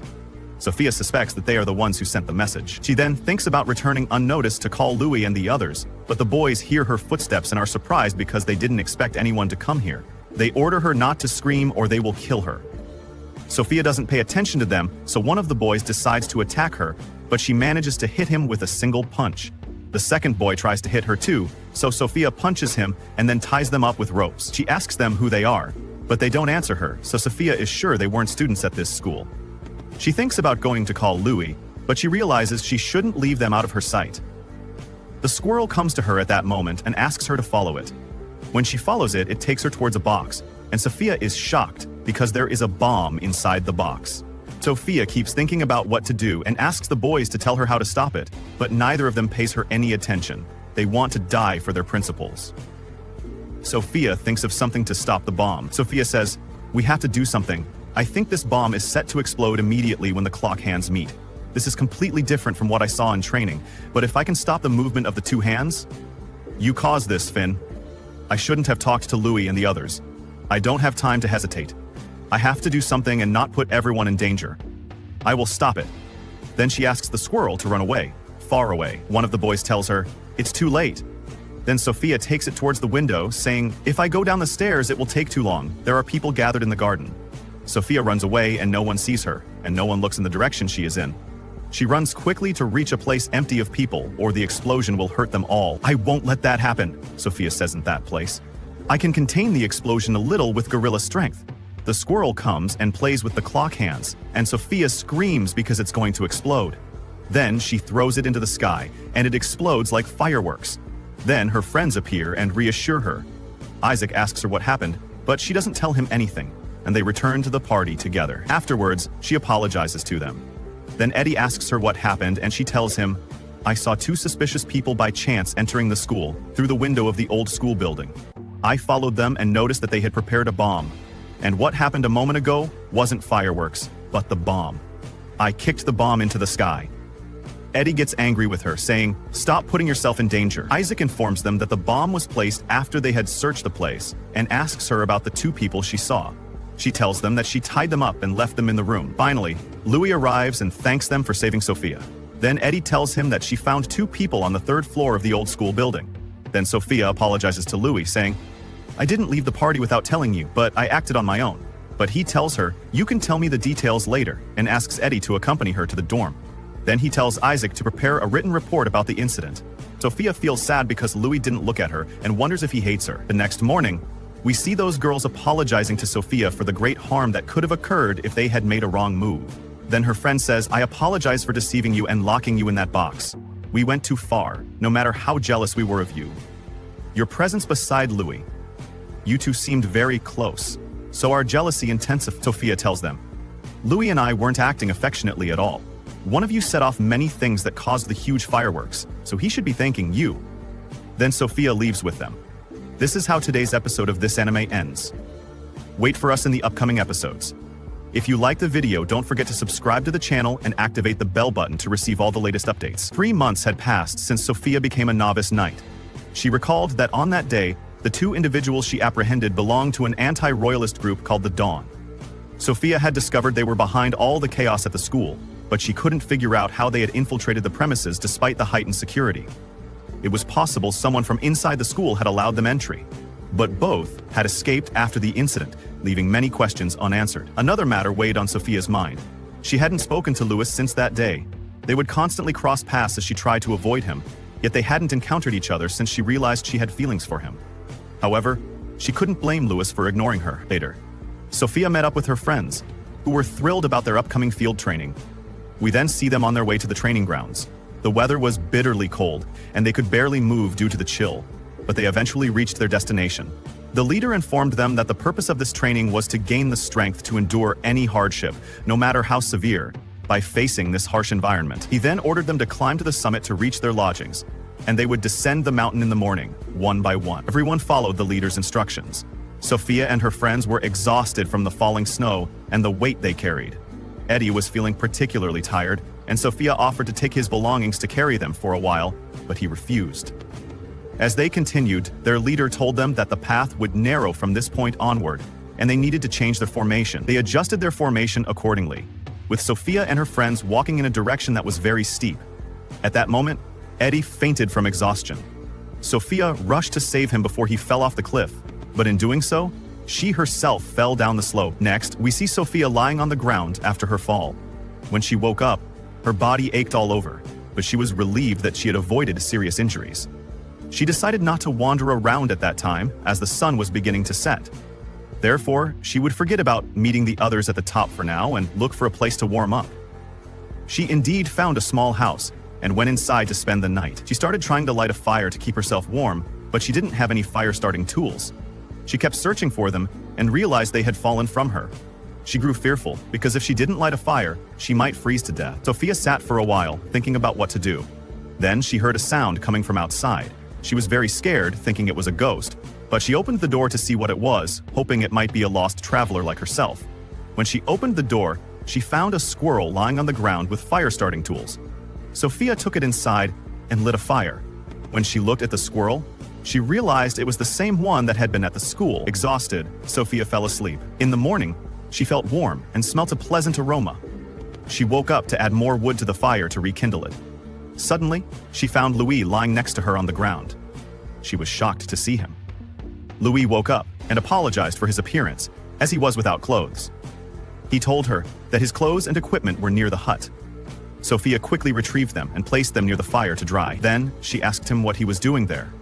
Sophia suspects that they are the ones who sent the message. She then thinks about returning unnoticed to call Louis and the others, but the boys hear her footsteps and are surprised because they didn't expect anyone to come here. They order her not to scream or they will kill her. Sophia doesn't pay attention to them, so one of the boys decides to attack her, but she manages to hit him with a single punch. The second boy tries to hit her too, so Sophia punches him and then ties them up with ropes. She asks them who they are, but they don't answer her, so Sophia is sure they weren't students at this school. She thinks about going to call Louis, but she realizes she shouldn't leave them out of her sight. The squirrel comes to her at that moment and asks her to follow it. When she follows it, it takes her towards a box, and Sophia is shocked because there is a bomb inside the box. Sophia keeps thinking about what to do and asks the boys to tell her how to stop it, but neither of them pays her any attention. They want to die for their principles. Sophia thinks of something to stop the bomb. Sophia says, "We have to do something. I think this bomb is set to explode immediately when the clock hands meet. This is completely different from what I saw in training, but if I can stop the movement of the two hands? You caused this, Finn. I shouldn't have talked to Louis and the others. I don't have time to hesitate. I have to do something and not put everyone in danger. I will stop it. Then she asks the squirrel to run away, far away. One of the boys tells her, it's too late. Then Sophia takes it towards the window, saying, if I go down the stairs, it will take too long. There are people gathered in the garden. Sophia runs away and no one sees her, and no one looks in the direction she is in. She runs quickly to reach a place empty of people, or the explosion will hurt them all. I won't let that happen, Sophia says in that place. I can contain the explosion a little with gorilla strength. The squirrel comes and plays with the clock hands, and Sophia screams because it's going to explode. Then she throws it into the sky, and it explodes like fireworks. Then her friends appear and reassure her. Isaac asks her what happened, but she doesn't tell him anything, and they return to the party together. Afterwards, she apologizes to them. Then Eddie asks her what happened, and she tells him, I saw two suspicious people by chance entering the school through the window of the old school building. I followed them and noticed that they had prepared a bomb. And what happened a moment ago wasn't fireworks, but the bomb. I kicked the bomb into the sky. Eddie gets angry with her, saying, stop putting yourself in danger. Isaac informs them that the bomb was placed after they had searched the place, and asks her about the two people she saw. She tells them that she tied them up and left them in the room. Finally, Louis arrives and thanks them for saving Sophia. Then Eddie tells him that she found two people on the third floor of the old school building. Then Sophia apologizes to Louis, saying, I didn't leave the party without telling you, but I acted on my own. But he tells her, you can tell me the details later, and asks Eddie to accompany her to the dorm. Then he tells Isaac to prepare a written report about the incident. Sophia feels sad because Louis didn't look at her and wonders if he hates her. The next morning, we see those girls apologizing to Sophia for the great harm that could have occurred if they had made a wrong move. Then her friend says, I apologize for deceiving you and locking you in that box. We went too far, no matter how jealous we were of you. Your presence beside Louis. You two seemed very close, so our jealousy intensified, Sophia tells them. Louis and I weren't acting affectionately at all. One of you set off many things that caused the huge fireworks, so he should be thanking you. Then Sophia leaves with them. This is how today's episode of this anime ends. Wait for us in the upcoming episodes. If you liked the video, don't forget to subscribe to the channel and activate the bell button to receive all the latest updates. 3 months had passed since Sophia became a novice knight. She recalled that on that day, the two individuals she apprehended belonged to an anti-royalist group called the Dawn. Sophia had discovered they were behind all the chaos at the school, but she couldn't figure out how they had infiltrated the premises despite the heightened security. It was possible someone from inside the school had allowed them entry, but both had escaped after the incident, leaving many questions unanswered. Another matter weighed on Sophia's mind. She hadn't spoken to Louis since that day. They would constantly cross paths as she tried to avoid him, yet they hadn't encountered each other since she realized she had feelings for him. However, she couldn't blame Louis for ignoring her. Later, Sophia met up with her friends, who were thrilled about their upcoming field training. We then see them on their way to the training grounds. The weather was bitterly cold, and they could barely move due to the chill, but they eventually reached their destination. The leader informed them that the purpose of this training was to gain the strength to endure any hardship, no matter how severe, by facing this harsh environment. He then ordered them to climb to the summit to reach their lodgings, and they would descend the mountain in the morning, one by one. Everyone followed the leader's instructions. Sophia and her friends were exhausted from the falling snow and the weight they carried. Eddie was feeling particularly tired, and Sophia offered to take his belongings to carry them for a while, but he refused. As they continued, their leader told them that the path would narrow from this point onward, and they needed to change their formation. They adjusted their formation accordingly, with Sophia and her friends walking in a direction that was very steep. At that moment, Eddie fainted from exhaustion. Sophia rushed to save him before he fell off the cliff, but in doing so, she herself fell down the slope. Next, we see Sophia lying on the ground after her fall. When she woke up, her body ached all over, but she was relieved that she had avoided serious injuries. She decided not to wander around at that time, as the sun was beginning to set. Therefore, she would forget about meeting the others at the top for now and look for a place to warm up. She indeed found a small house and went inside to spend the night. She started trying to light a fire to keep herself warm, but she didn't have any fire-starting tools. She kept searching for them and realized they had fallen from her. She grew fearful because if she didn't light a fire, she might freeze to death. Sophia sat for a while, thinking about what to do. Then she heard a sound coming from outside. She was very scared, thinking it was a ghost, but she opened the door to see what it was, hoping it might be a lost traveler like herself. When she opened the door, she found a squirrel lying on the ground with fire starting tools. Sophia took it inside and lit a fire. When she looked at the squirrel, she realized it was the same one that had been at the school. Exhausted, Sophia fell asleep. In the morning, she felt warm and smelt a pleasant aroma. She woke up to add more wood to the fire to rekindle it. Suddenly, she found Louis lying next to her on the ground. She was shocked to see him. Louis woke up and apologized for his appearance, as he was without clothes. He told her that his clothes and equipment were near the hut. Sophia quickly retrieved them and placed them near the fire to dry. Then, she asked him what he was doing there.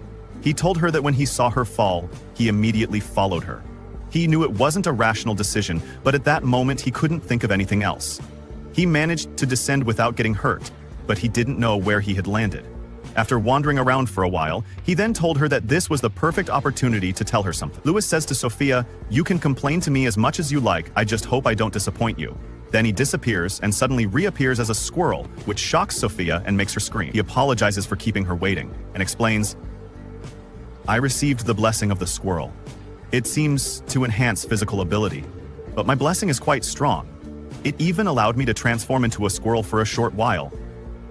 He told her that when he saw her fall, he immediately followed her. He knew it wasn't a rational decision, but at that moment he couldn't think of anything else. He managed to descend without getting hurt, but he didn't know where he had landed. After wandering around for a while, he then told her that this was the perfect opportunity to tell her something. Louis says to Sophia, "You can complain to me as much as you like, I just hope I don't disappoint you." Then he disappears and suddenly reappears as a squirrel, which shocks Sophia and makes her scream. He apologizes for keeping her waiting and explains, "I received the blessing of the squirrel. It seems to enhance physical ability, but my blessing is quite strong. It even allowed me to transform into a squirrel for a short while.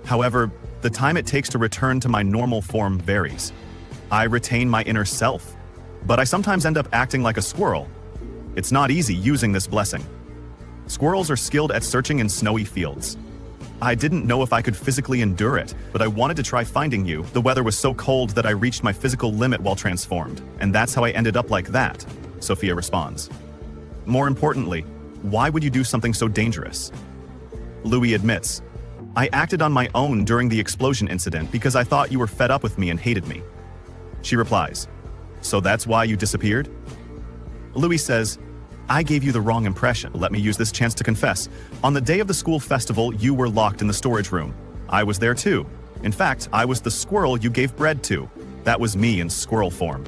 However, the time it takes to return to my normal form varies. I retain my inner self, but I sometimes end up acting like a squirrel. It's not easy using this blessing. Squirrels are skilled at searching in snowy fields. I didn't know if I could physically endure it, but I wanted to try finding you. The weather was so cold that I reached my physical limit while transformed, and that's how I ended up like that," Sophia responds. "More importantly, why would you do something so dangerous?" Louis admits, "I acted on my own during the explosion incident because I thought you were fed up with me and hated me." She replies, "So that's why you disappeared?" Louis says, "I gave you the wrong impression. Let me use this chance to confess. On the day of the school festival, you were locked in the storage room. I was there too. In fact, I was the squirrel you gave bread to. That was me in squirrel form."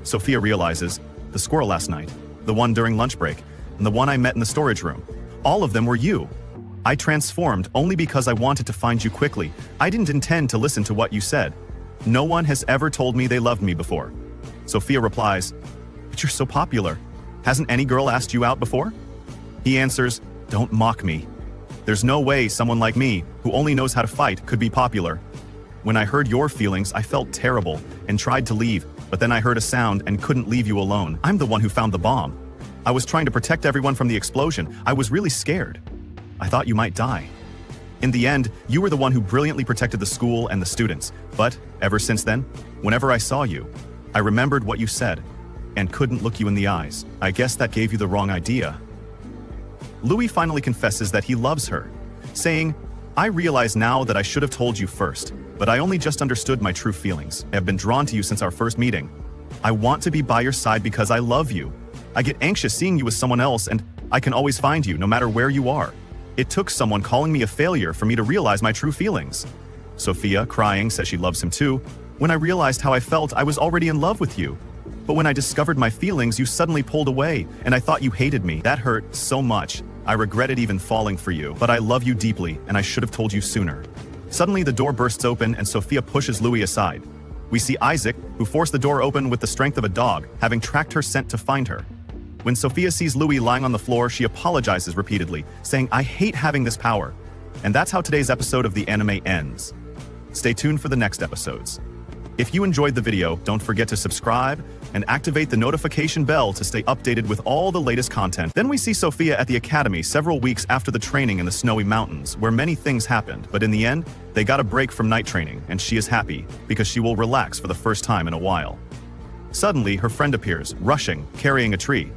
Sophia realizes, the squirrel last night, the one during lunch break, and the one I met in the storage room, all of them were you. I transformed only because I wanted to find you quickly. I didn't intend to listen to what you said. No one has ever told me they loved me before." Sophia replies, "But you're so popular. Hasn't any girl asked you out before?" He answers, "Don't mock me. There's no way someone like me, who only knows how to fight, could be popular. When I heard your feelings, I felt terrible and tried to leave, but then I heard a sound and couldn't leave you alone. I'm the one who found the bomb. I was trying to protect everyone from the explosion. I was really scared. I thought you might die. In the end, you were the one who brilliantly protected the school and the students. But ever since then, whenever I saw you, I remembered what you said and couldn't look you in the eyes. I guess that gave you the wrong idea." Louis finally confesses that he loves her, saying, "I realize now that I should have told you first, but I only just understood my true feelings. I have been drawn to you since our first meeting. I want to be by your side because I love you. I get anxious seeing you with someone else, and I can always find you no matter where you are. It took someone calling me a failure for me to realize my true feelings." Sophia, crying, says she loves him too. "When I realized how I felt, I was already in love with you. But when I discovered my feelings, you suddenly pulled away, and I thought you hated me. That hurt so much. I regretted even falling for you. But I love you deeply, and I should have told you sooner." Suddenly, the door bursts open, and Sophia pushes Louis aside. We see Isaac, who forced the door open with the strength of a dog, having tracked her scent to find her. When Sophia sees Louis lying on the floor, she apologizes repeatedly, saying, "I hate having this power." And that's how today's episode of the anime ends. Stay tuned for the next episodes. If you enjoyed the video, don't forget to subscribe and activate the notification bell to stay updated with all the latest content. Then we see Sophia at the academy several weeks after the training in the snowy mountains, where many things happened, but in the end, they got a break from night training, and she is happy because she will relax for the first time in a while. Suddenly, her friend appears, rushing, carrying a tree.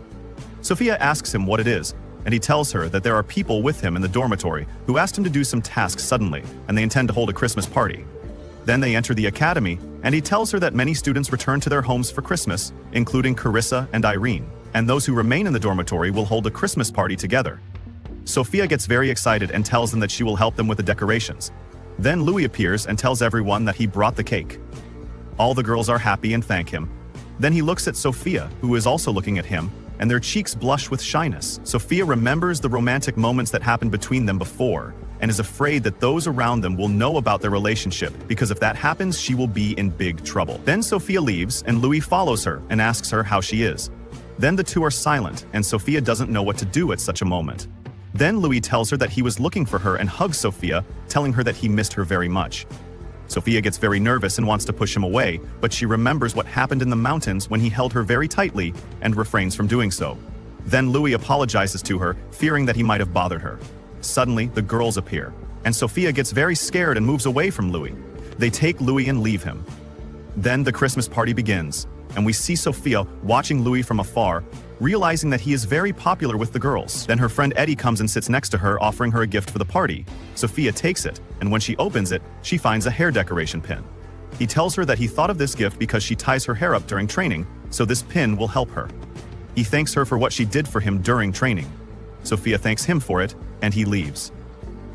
Sophia asks him what it is, and he tells her that there are people with him in the dormitory who asked him to do some tasks suddenly, and they intend to hold a Christmas party. Then they enter the academy, and he tells her that many students return to their homes for Christmas, including Carissa and Irene, and those who remain in the dormitory will hold a Christmas party together. Sophia gets very excited and tells them that she will help them with the decorations. Then Louis appears and tells everyone that he brought the cake. All the girls are happy and thank him. Then he looks at Sophia, who is also looking at him, and their cheeks blush with shyness. Sophia remembers the romantic moments that happened between them before, and is afraid that those around them will know about their relationship, because if that happens, she will be in big trouble. Then Sophia leaves, and Louis follows her and asks her how she is. Then the two are silent, and Sophia doesn't know what to do at such a moment. Then Louis tells her that he was looking for her and hugs Sophia, telling her that he missed her very much. Sophia gets very nervous and wants to push him away, but she remembers what happened in the mountains when he held her very tightly and refrains from doing so. Then Louis apologizes to her, fearing that he might have bothered her. Suddenly, the girls appear, and Sophia gets very scared and moves away from Louis. They take Louis and leave him. Then the Christmas party begins, and we see Sophia watching Louis from afar, realizing that he is very popular with the girls. Then her friend Eddie comes and sits next to her, offering her a gift for the party. Sophia takes it, and when she opens it, she finds a hair decoration pin. He tells her that he thought of this gift because she ties her hair up during training, so this pin will help her. He thanks her for what she did for him during training. Sophia thanks him for it, and he leaves.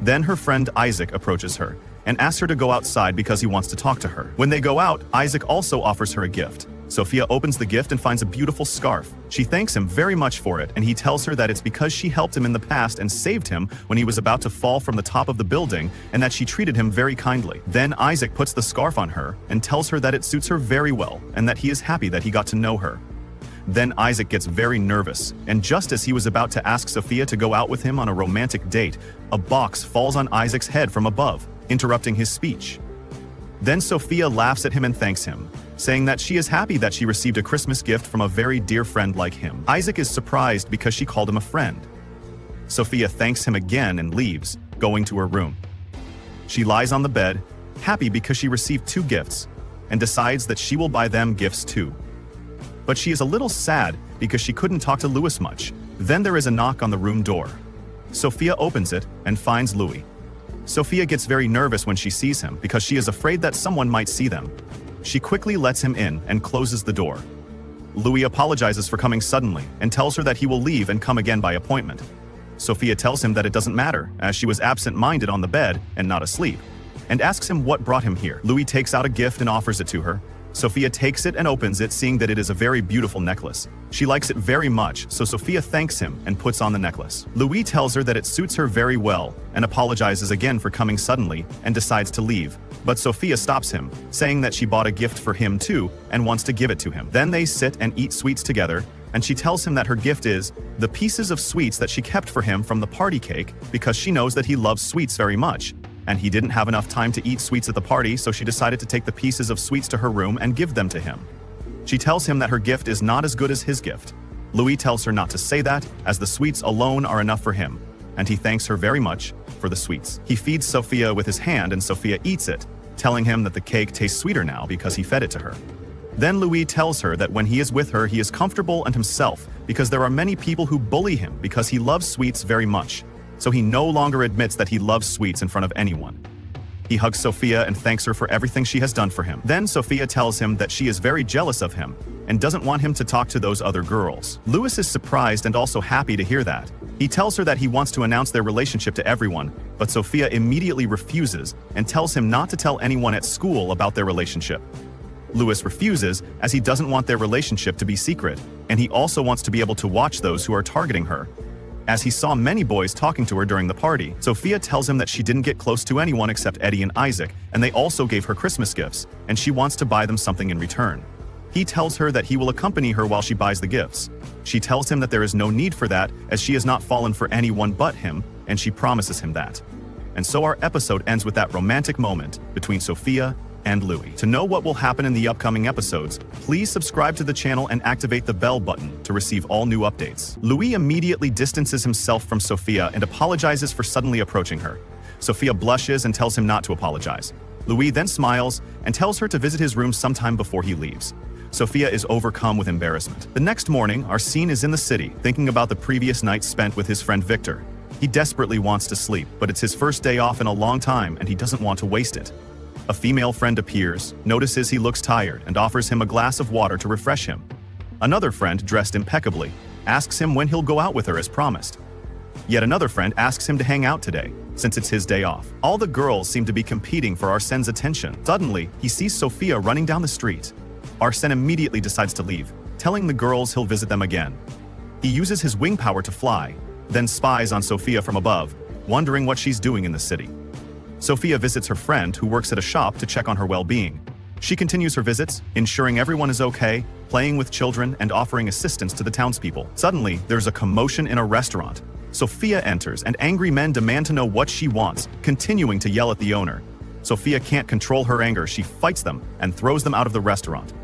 Then her friend Isaac approaches her and asks her to go outside because he wants to talk to her. When they go out, Isaac also offers her a gift. Sophia opens the gift and finds a beautiful scarf. She thanks him very much for it, and he tells her that it's because she helped him in the past and saved him when he was about to fall from the top of the building, and that she treated him very kindly. Then Isaac puts the scarf on her and tells her that it suits her very well and that he is happy that he got to know her. Then Isaac gets very nervous, and just as he was about to ask Sophia to go out with him on a romantic date, a box falls on Isaac's head from above, interrupting his speech. Then Sophia laughs at him and thanks him, saying that she is happy that she received a Christmas gift from a very dear friend like him. Isaac is surprised because she called him a friend. Sophia thanks him again and leaves, going to her room. She lies on the bed, happy because she received 2 gifts, and decides that she will buy them gifts too. But she is a little sad because she couldn't talk to Louis much. Then there is a knock on the room door. Sophia opens it and finds Louis. Sophia gets very nervous when she sees him because she is afraid that someone might see them. She quickly lets him in and closes the door. Louis apologizes for coming suddenly and tells her that he will leave and come again by appointment. Sophia tells him that it doesn't matter, as she was absent-minded on the bed and not asleep, and asks him what brought him here. Louis takes out a gift and offers it to her. Sophia takes it and opens it, seeing that it is a very beautiful necklace. She likes it very much, so Sophia thanks him and puts on the necklace. Louis tells her that it suits her very well and apologizes again for coming suddenly and decides to leave. But Sophia stops him, saying that she bought a gift for him too and wants to give it to him. Then they sit and eat sweets together, and she tells him that her gift is the pieces of sweets that she kept for him from the party cake because she knows that he loves sweets very much. And he didn't have enough time to eat sweets at the party, so she decided to take the pieces of sweets to her room and give them to him. She tells him that her gift is not as good as his gift. Louis tells her not to say that, as the sweets alone are enough for him, and he thanks her very much for the sweets. He feeds Sophia with his hand and Sophia eats it, telling him that the cake tastes sweeter now because he fed it to her. Then Louis tells her that when he is with her, he is comfortable and himself because there are many people who bully him because he loves sweets very much. So he no longer admits that he loves sweets in front of anyone. He hugs Sophia and thanks her for everything she has done for him. Then Sophia tells him that she is very jealous of him and doesn't want him to talk to those other girls. Louis is surprised and also happy to hear that. He tells her that he wants to announce their relationship to everyone, but Sophia immediately refuses and tells him not to tell anyone at school about their relationship. Louis refuses as he doesn't want their relationship to be secret, and he also wants to be able to watch those who are targeting her, as he saw many boys talking to her during the party. Sophia tells him that she didn't get close to anyone except Eddie and Isaac, and they also gave her Christmas gifts, and she wants to buy them something in return. He tells her that he will accompany her while she buys the gifts. She tells him that there is no need for that, as she has not fallen for anyone but him, and she promises him that. And so our episode ends with that romantic moment between Sophia and Louis. To know what will happen in the upcoming episodes, please subscribe to the channel and activate the bell button to receive all new updates. Louis immediately distances himself from Sophia and apologizes for suddenly approaching her. Sophia blushes and tells him not to apologize. Louis then smiles and tells her to visit his room sometime before he leaves. Sophia is overcome with embarrassment. The next morning, our scene is in the city, thinking about the previous night spent with his friend Victor. He desperately wants to sleep, but it's his first day off in a long time and he doesn't want to waste it. A female friend appears, notices he looks tired, and offers him a glass of water to refresh him. Another friend, dressed impeccably, asks him when he'll go out with her as promised. Yet another friend asks him to hang out today, since it's his day off. All the girls seem to be competing for Arsene's attention. Suddenly, he sees Sophia running down the street. Arsene immediately decides to leave, telling the girls he'll visit them again. He uses his wing power to fly, then spies on Sophia from above, wondering what she's doing in the city. Sophia visits her friend, who works at a shop, to check on her well-being. She continues her visits, ensuring everyone is okay, playing with children, and offering assistance to the townspeople. Suddenly, there's a commotion in a restaurant. Sophia enters, and angry men demand to know what she wants, continuing to yell at the owner. Sophia can't control her anger. She fights them and throws them out of the restaurant.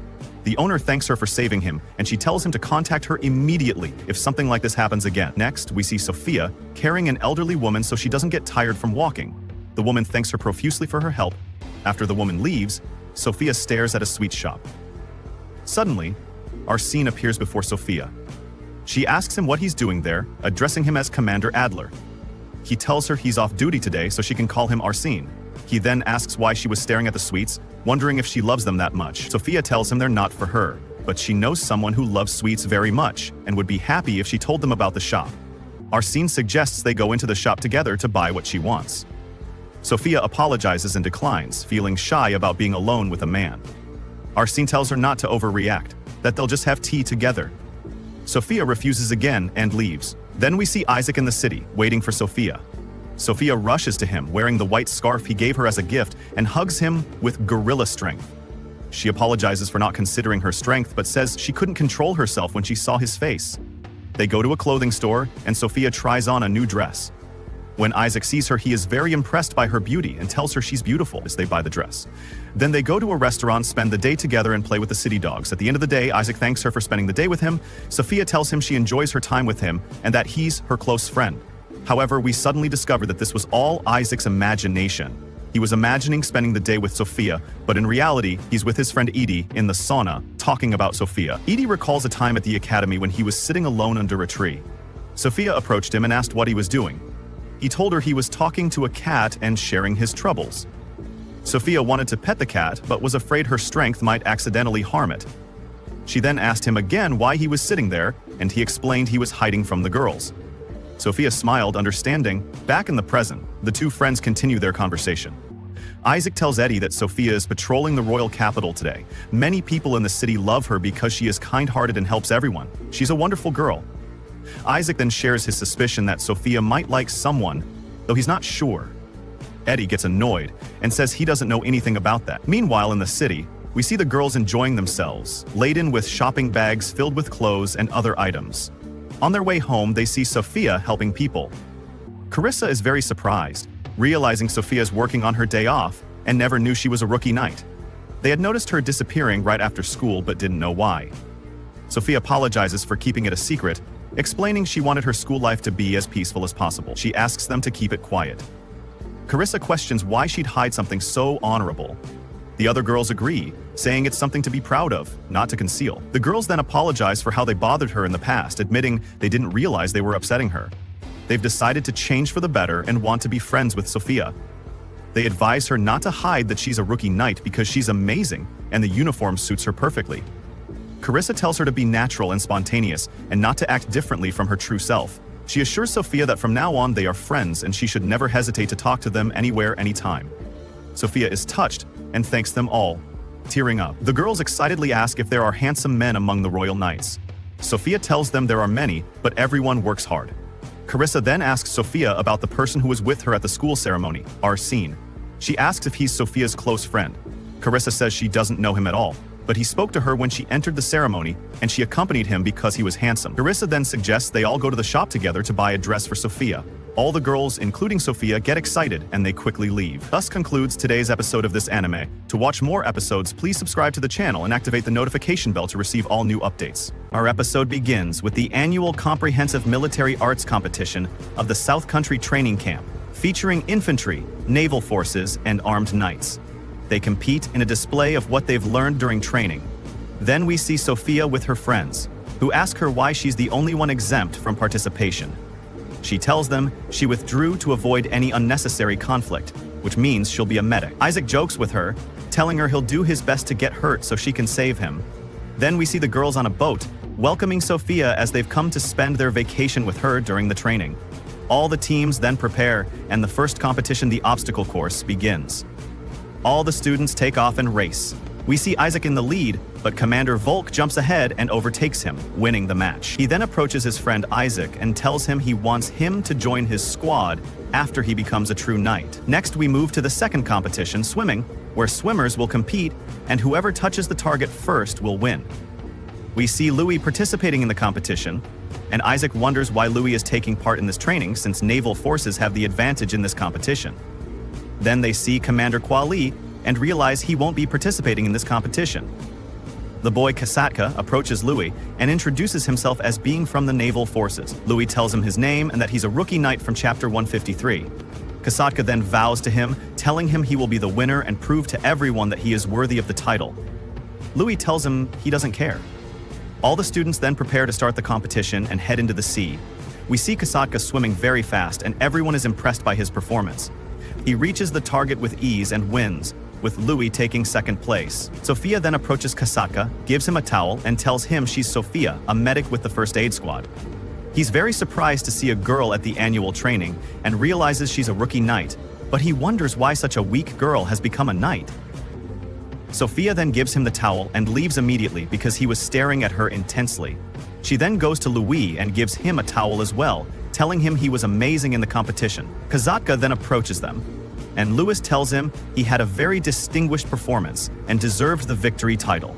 The owner thanks her for saving him, and she tells him to contact her immediately if something like this happens again. Next, we see Sophia carrying an elderly woman so she doesn't get tired from walking. The woman thanks her profusely for her help. After the woman leaves, Sophia stares at a sweet shop. Suddenly, Arsene appears before Sophia. She asks him what he's doing there, addressing him as Commander Adler. He tells her he's off duty today so she can call him Arsene. He then asks why she was staring at the sweets, wondering if she loves them that much. Sophia tells him they're not for her, but she knows someone who loves sweets very much and would be happy if she told them about the shop. Arsene suggests they go into the shop together to buy what she wants. Sophia apologizes and declines, feeling shy about being alone with a man. Arsene tells her not to overreact, that they'll just have tea together. Sophia refuses again and leaves. Then we see Isaac in the city, waiting for Sophia. Sophia rushes to him, wearing the white scarf he gave her as a gift, and hugs him with gorilla strength. She apologizes for not considering her strength, but says she couldn't control herself when she saw his face. They go to a clothing store, and Sophia tries on a new dress. When Isaac sees her, he is very impressed by her beauty and tells her she's beautiful as they buy the dress. Then they go to a restaurant, spend the day together, and play with the city dogs. At the end of the day, Isaac thanks her for spending the day with him. Sophia tells him she enjoys her time with him and that he's her close friend. However, we suddenly discover that this was all Isaac's imagination. He was imagining spending the day with Sophia, but in reality, he's with his friend Edie in the sauna, talking about Sophia. Edie recalls a time at the academy when he was sitting alone under a tree. Sophia approached him and asked what he was doing. He told her he was talking to a cat and sharing his troubles. Sophia wanted to pet the cat, but was afraid her strength might accidentally harm it. She then asked him again why he was sitting there, and he explained he was hiding from the girls. Sophia smiled, understanding. Back in the present, the two friends continue their conversation. Isaac tells Eddie that Sophia is patrolling the royal capital today. Many people in the city love her because she is kind-hearted and helps everyone. She's a wonderful girl. Isaac then shares his suspicion that Sophia might like someone, though he's not sure. Eddie gets annoyed and says he doesn't know anything about that. Meanwhile, in the city, we see the girls enjoying themselves, laden with shopping bags filled with clothes and other items. On their way home, they see Sophia helping people. Carissa is very surprised, realizing Sophia's working on her day off and never knew she was a rookie knight. They had noticed her disappearing right after school but didn't know why. Sophia apologizes for keeping it a secret, explaining she wanted her school life to be as peaceful as possible. She asks them to keep it quiet. Carissa questions why she'd hide something so honorable. The other girls agree, saying it's something to be proud of, not to conceal. The girls then apologize for how they bothered her in the past, admitting they didn't realize they were upsetting her. They've decided to change for the better and want to be friends with Sophia. They advise her not to hide that she's a rookie knight because she's amazing and the uniform suits her perfectly. Carissa tells her to be natural and spontaneous and not to act differently from her true self. She assures Sophia that from now on they are friends and she should never hesitate to talk to them anywhere, anytime. Sophia is touched and thanks them all, tearing up. The girls excitedly ask if there are handsome men among the royal knights. Sophia tells them there are many, but everyone works hard. Carissa then asks Sophia about the person who was with her at the school ceremony, Arsene. She asks if he's Sophia's close friend. Carissa says she doesn't know him at all, but he spoke to her when she entered the ceremony, and she accompanied him because he was handsome. Carissa then suggests they all go to the shop together to buy a dress for Sophia. All the girls, including Sophia, get excited, and they quickly leave. Thus concludes today's episode of this anime. To watch more episodes, please subscribe to the channel and activate the notification bell to receive all new updates. Our episode begins with the annual comprehensive military arts competition of the South Country Training Camp, featuring infantry, naval forces, and armed knights. They compete in a display of what they've learned during training. Then we see Sophia with her friends, who ask her why she's the only one exempt from participation. She tells them she withdrew to avoid any unnecessary conflict, which means she'll be a medic. Isaac jokes with her, telling her he'll do his best to get hurt so she can save him. Then we see the girls on a boat, welcoming Sophia as they've come to spend their vacation with her during the training. All the teams then prepare, and the first competition, the obstacle course, begins. All the students take off and race. We see Isaac in the lead, but Commander Volk jumps ahead and overtakes him, winning the match. He then approaches his friend Isaac and tells him he wants him to join his squad after he becomes a true knight. Next, we move to the second competition, swimming, where swimmers will compete and whoever touches the target first will win. We see Louis participating in the competition, and Isaac wonders why Louis is taking part in this training since naval forces have the advantage in this competition. Then they see Commander Kwali and realize he won't be participating in this competition. The boy Kasatka approaches Louis and introduces himself as being from the naval forces. Louis tells him his name and that he's a rookie knight from chapter 153. Kasatka then vows to him, telling him he will be the winner and prove to everyone that he is worthy of the title. Louis tells him he doesn't care. All the students then prepare to start the competition and head into the sea. We see Kasatka swimming very fast and everyone is impressed by his performance. He reaches the target with ease and wins, with Louis taking second place. Sophia then approaches Kasatka, gives him a towel, and tells him she's Sophia, a medic with the first aid squad. He's very surprised to see a girl at the annual training and realizes she's a rookie knight, but he wonders why such a weak girl has become a knight. Sophia then gives him the towel and leaves immediately because he was staring at her intensely. She then goes to Louis and gives him a towel as well, telling him he was amazing in the competition. Kasatka then approaches them, and Louis tells him he had a very distinguished performance and deserved the victory title.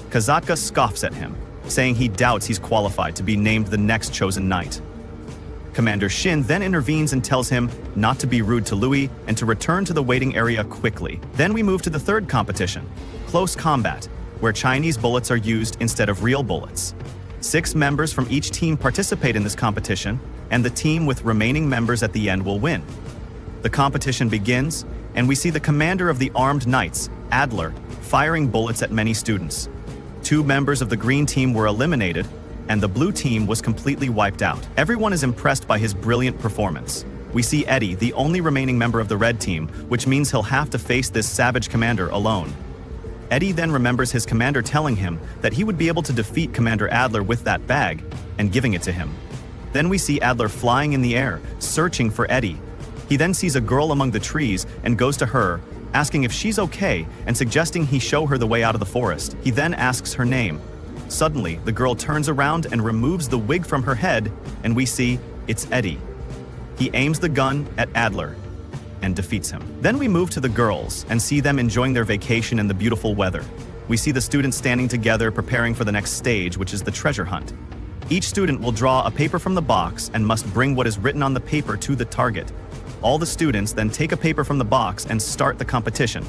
Kasatka scoffs at him, saying he doubts he's qualified to be named the next chosen knight. Commander Shin then intervenes and tells him not to be rude to Louis and to return to the waiting area quickly. Then we move to the third competition, close combat, where Chinese bullets are used instead of real bullets. 6 members from each team participate in this competition, and the team with remaining members at the end will win. The competition begins, and we see the commander of the armed knights, Adler, firing bullets at many students. 2 members of the green team were eliminated, and the blue team was completely wiped out. Everyone is impressed by his brilliant performance. We see Eddie, the only remaining member of the red team, which means he'll have to face this savage commander alone. Eddie then remembers his commander telling him that he would be able to defeat Commander Adler with that bag, and giving it to him. Then we see Adler flying in the air, searching for Eddie. He then sees a girl among the trees and goes to her, asking if she's okay and suggesting he show her the way out of the forest. He then asks her name. Suddenly, the girl turns around and removes the wig from her head, and we see it's Eddie. He aims the gun at Adler and defeats him. Then we move to the girls and see them enjoying their vacation in the beautiful weather. We see the students standing together preparing for the next stage, which is the treasure hunt. Each student will draw a paper from the box and must bring what is written on the paper to the target. All the students then take a paper from the box and start the competition.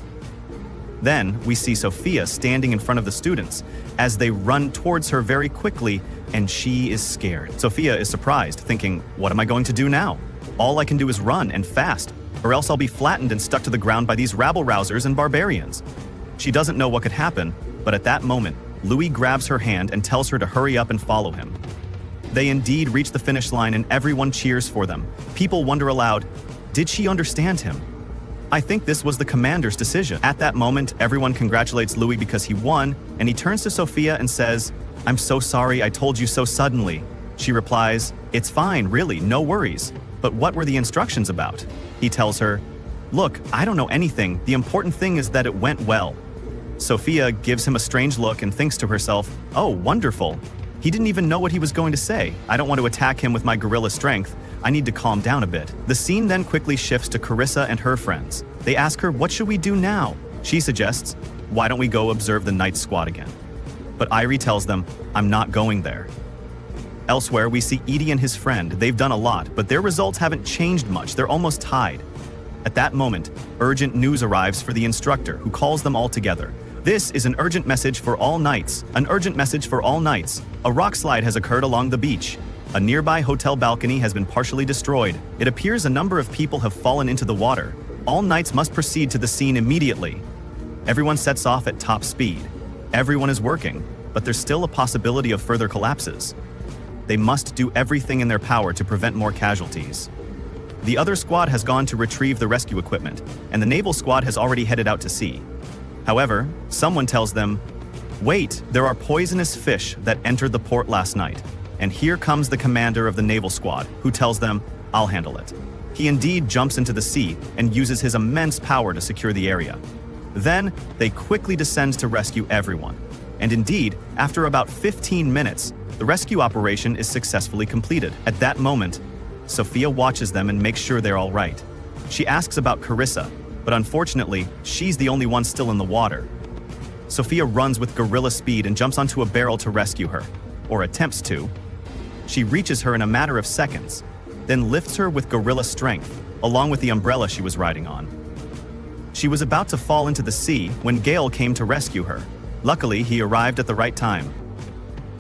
Then we see Sophia standing in front of the students as they run towards her very quickly, and she is scared. Sophia is surprised, thinking, what am I going to do now? All I can do is run and fast, or else I'll be flattened and stuck to the ground by these rabble-rousers and barbarians. She doesn't know what could happen, but at that moment, Louis grabs her hand and tells her to hurry up and follow him. They indeed reach the finish line and everyone cheers for them. People wonder aloud, did she understand him? I think this was the commander's decision. At that moment, everyone congratulates Louis because he won, and he turns to Sophia and says, I'm so sorry I told you so suddenly. She replies, it's fine, really, no worries. But what were the instructions about? He tells her, look, I don't know anything. The important thing is that it went well. Sophia gives him a strange look and thinks to herself, oh, wonderful. He didn't even know what he was going to say. I don't want to attack him with my gorilla strength. I need to calm down a bit. The scene then quickly shifts to Carissa and her friends. They ask her, what should we do now? She suggests, why don't we go observe the night squad again? But Irie tells them, I'm not going there. Elsewhere, we see Edie and his friend. They've done a lot, but their results haven't changed much. They're almost tied. At that moment, urgent news arrives for the instructor, who calls them all together. This is an urgent message for all knights. An urgent message for all knights. A rock slide has occurred along the beach. A nearby hotel balcony has been partially destroyed. It appears a number of people have fallen into the water. All knights must proceed to the scene immediately. Everyone sets off at top speed. Everyone is working, but there's still a possibility of further collapses. They must do everything in their power to prevent more casualties. The other squad has gone to retrieve the rescue equipment, and the naval squad has already headed out to sea. However, someone tells them, wait, there are poisonous fish that entered the port last night. And here comes the commander of the naval squad, who tells them, I'll handle it. He indeed jumps into the sea and uses his immense power to secure the area. Then, they quickly descend to rescue everyone. And indeed, after about 15 minutes, the rescue operation is successfully completed. At that moment, Sophia watches them and makes sure they're all right. She asks about Carissa, but unfortunately, she's the only one still in the water. Sophia runs with gorilla speed and jumps onto a barrel to rescue her, or attempts to. She reaches her in a matter of seconds, then lifts her with gorilla strength, along with the umbrella she was riding on. She was about to fall into the sea when Gale came to rescue her. Luckily, he arrived at the right time.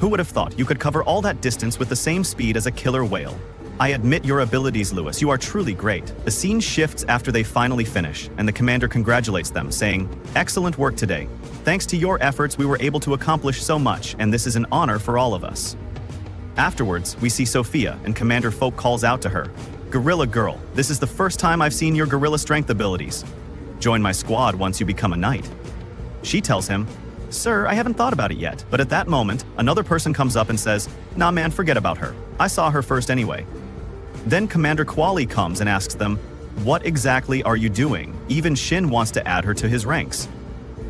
Who would have thought you could cover all that distance with the same speed as a killer whale? I admit your abilities, Lewis. You are truly great. The scene shifts after they finally finish, and the commander congratulates them, saying, "Excellent work today. Thanks to your efforts, we were able to accomplish so much, and this is an honor for all of us." Afterwards, we see Sophia, and Commander Folk calls out to her, "Gorilla Girl, this is the first time I've seen your gorilla strength abilities. Join my squad once you become a knight." She tells him, "Sir, I haven't thought about it yet." But at that moment, another person comes up and says, "Nah man, forget about her. I saw her first anyway." Then Commander Quali comes and asks them, "What exactly are you doing? Even Shin wants to add her to his ranks."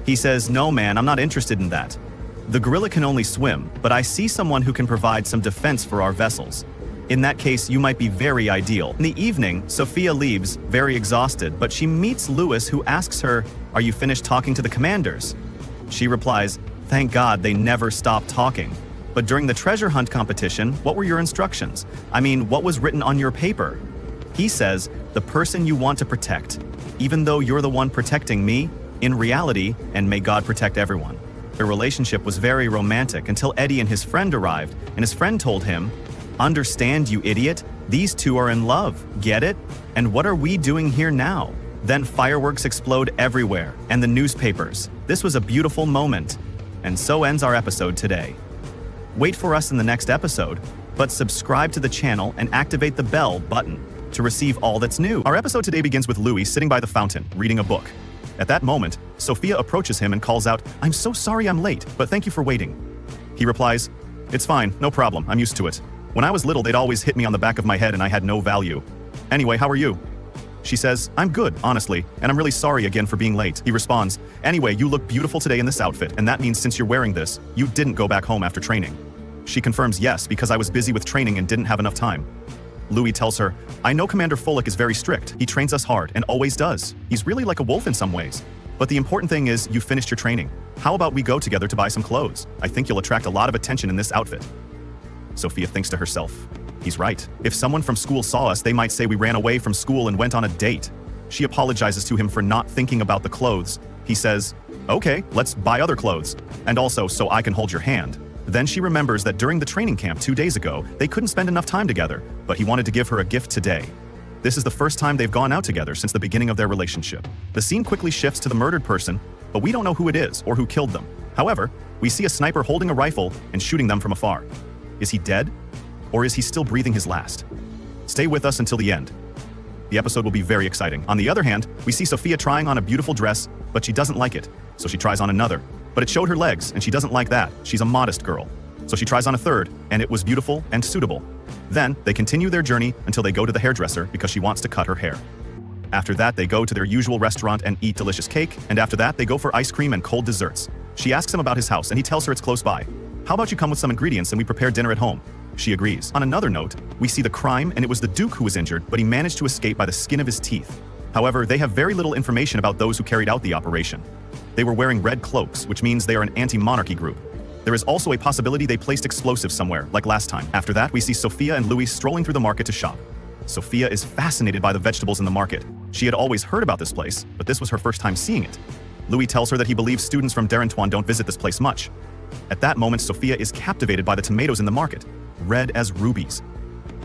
He says, "No man, I'm not interested in that. The gorilla can only swim, but I see someone who can provide some defense for our vessels. In that case, you might be very ideal." In the evening, Sophia leaves, very exhausted, but she meets Lewis, who asks her, "Are you finished talking to the commanders?" She replies, "Thank God they never stop talking. But during the treasure hunt competition, what were your instructions? I mean, what was written on your paper?" He says, "The person you want to protect. Even though you're the one protecting me, in reality, and may God protect everyone." Their relationship was very romantic until Eddie and his friend arrived, and his friend told him, "Understand, you idiot? These two are in love. Get it? And what are we doing here now?" Then fireworks explode everywhere, and the newspapers. This was a beautiful moment. And so ends our episode today. Wait for us in the next episode, but subscribe to the channel and activate the bell button to receive all that's new. Our episode today begins with Louis sitting by the fountain, reading a book. At that moment, Sophia approaches him and calls out, "I'm so sorry I'm late, but thank you for waiting." He replies, "It's fine, no problem, I'm used to it. When I was little, they'd always hit me on the back of my head and I had no value. Anyway, how are you?" She says, "I'm good, honestly, and I'm really sorry again for being late." He responds, "Anyway, you look beautiful today in this outfit, and that means since you're wearing this, you didn't go back home after training." She confirms yes, because I was busy with training and didn't have enough time. Louis tells her, "I know Commander Folik is very strict. He trains us hard and always does. He's really like a wolf in some ways. But the important thing is you finished your training. How about we go together to buy some clothes? I think you'll attract a lot of attention in this outfit." Sophia thinks to herself, "He's right. If someone from school saw us, they might say we ran away from school and went on a date." She apologizes to him for not thinking about the clothes. He says, "Okay, let's buy other clothes. And also so I can hold your hand." Then she remembers that during the training camp 2 days ago, they couldn't spend enough time together, but he wanted to give her a gift today. This is the first time they've gone out together since the beginning of their relationship. The scene quickly shifts to the murdered person, but we don't know who it is or who killed them. However, we see a sniper holding a rifle and shooting them from afar. Is he dead? Or is he still breathing his last? Stay with us until the end. The episode will be very exciting. On the other hand, we see Sophia trying on a beautiful dress, but she doesn't like it, so she tries on another. But it showed her legs, and she doesn't like that. She's a modest girl. So she tries on a third, and it was beautiful and suitable. Then, they continue their journey until they go to the hairdresser because she wants to cut her hair. After that, they go to their usual restaurant and eat delicious cake, and after that, they go for ice cream and cold desserts. She asks him about his house, and he tells her it's close by. "How about you come with some ingredients and we prepare dinner at home?" She agrees. On another note, we see the crime, and it was the Duke who was injured, but he managed to escape by the skin of his teeth. However, they have very little information about those who carried out the operation. They were wearing red cloaks, which means they are an anti-monarchy group. There is also a possibility they placed explosives somewhere, like last time. After that, we see Sophia and Louis strolling through the market to shop. Sophia is fascinated by the vegetables in the market. She had always heard about this place, but this was her first time seeing it. Louis tells her that he believes students from Derentuan don't visit this place much. At that moment, Sophia is captivated by the tomatoes in the market, red as rubies.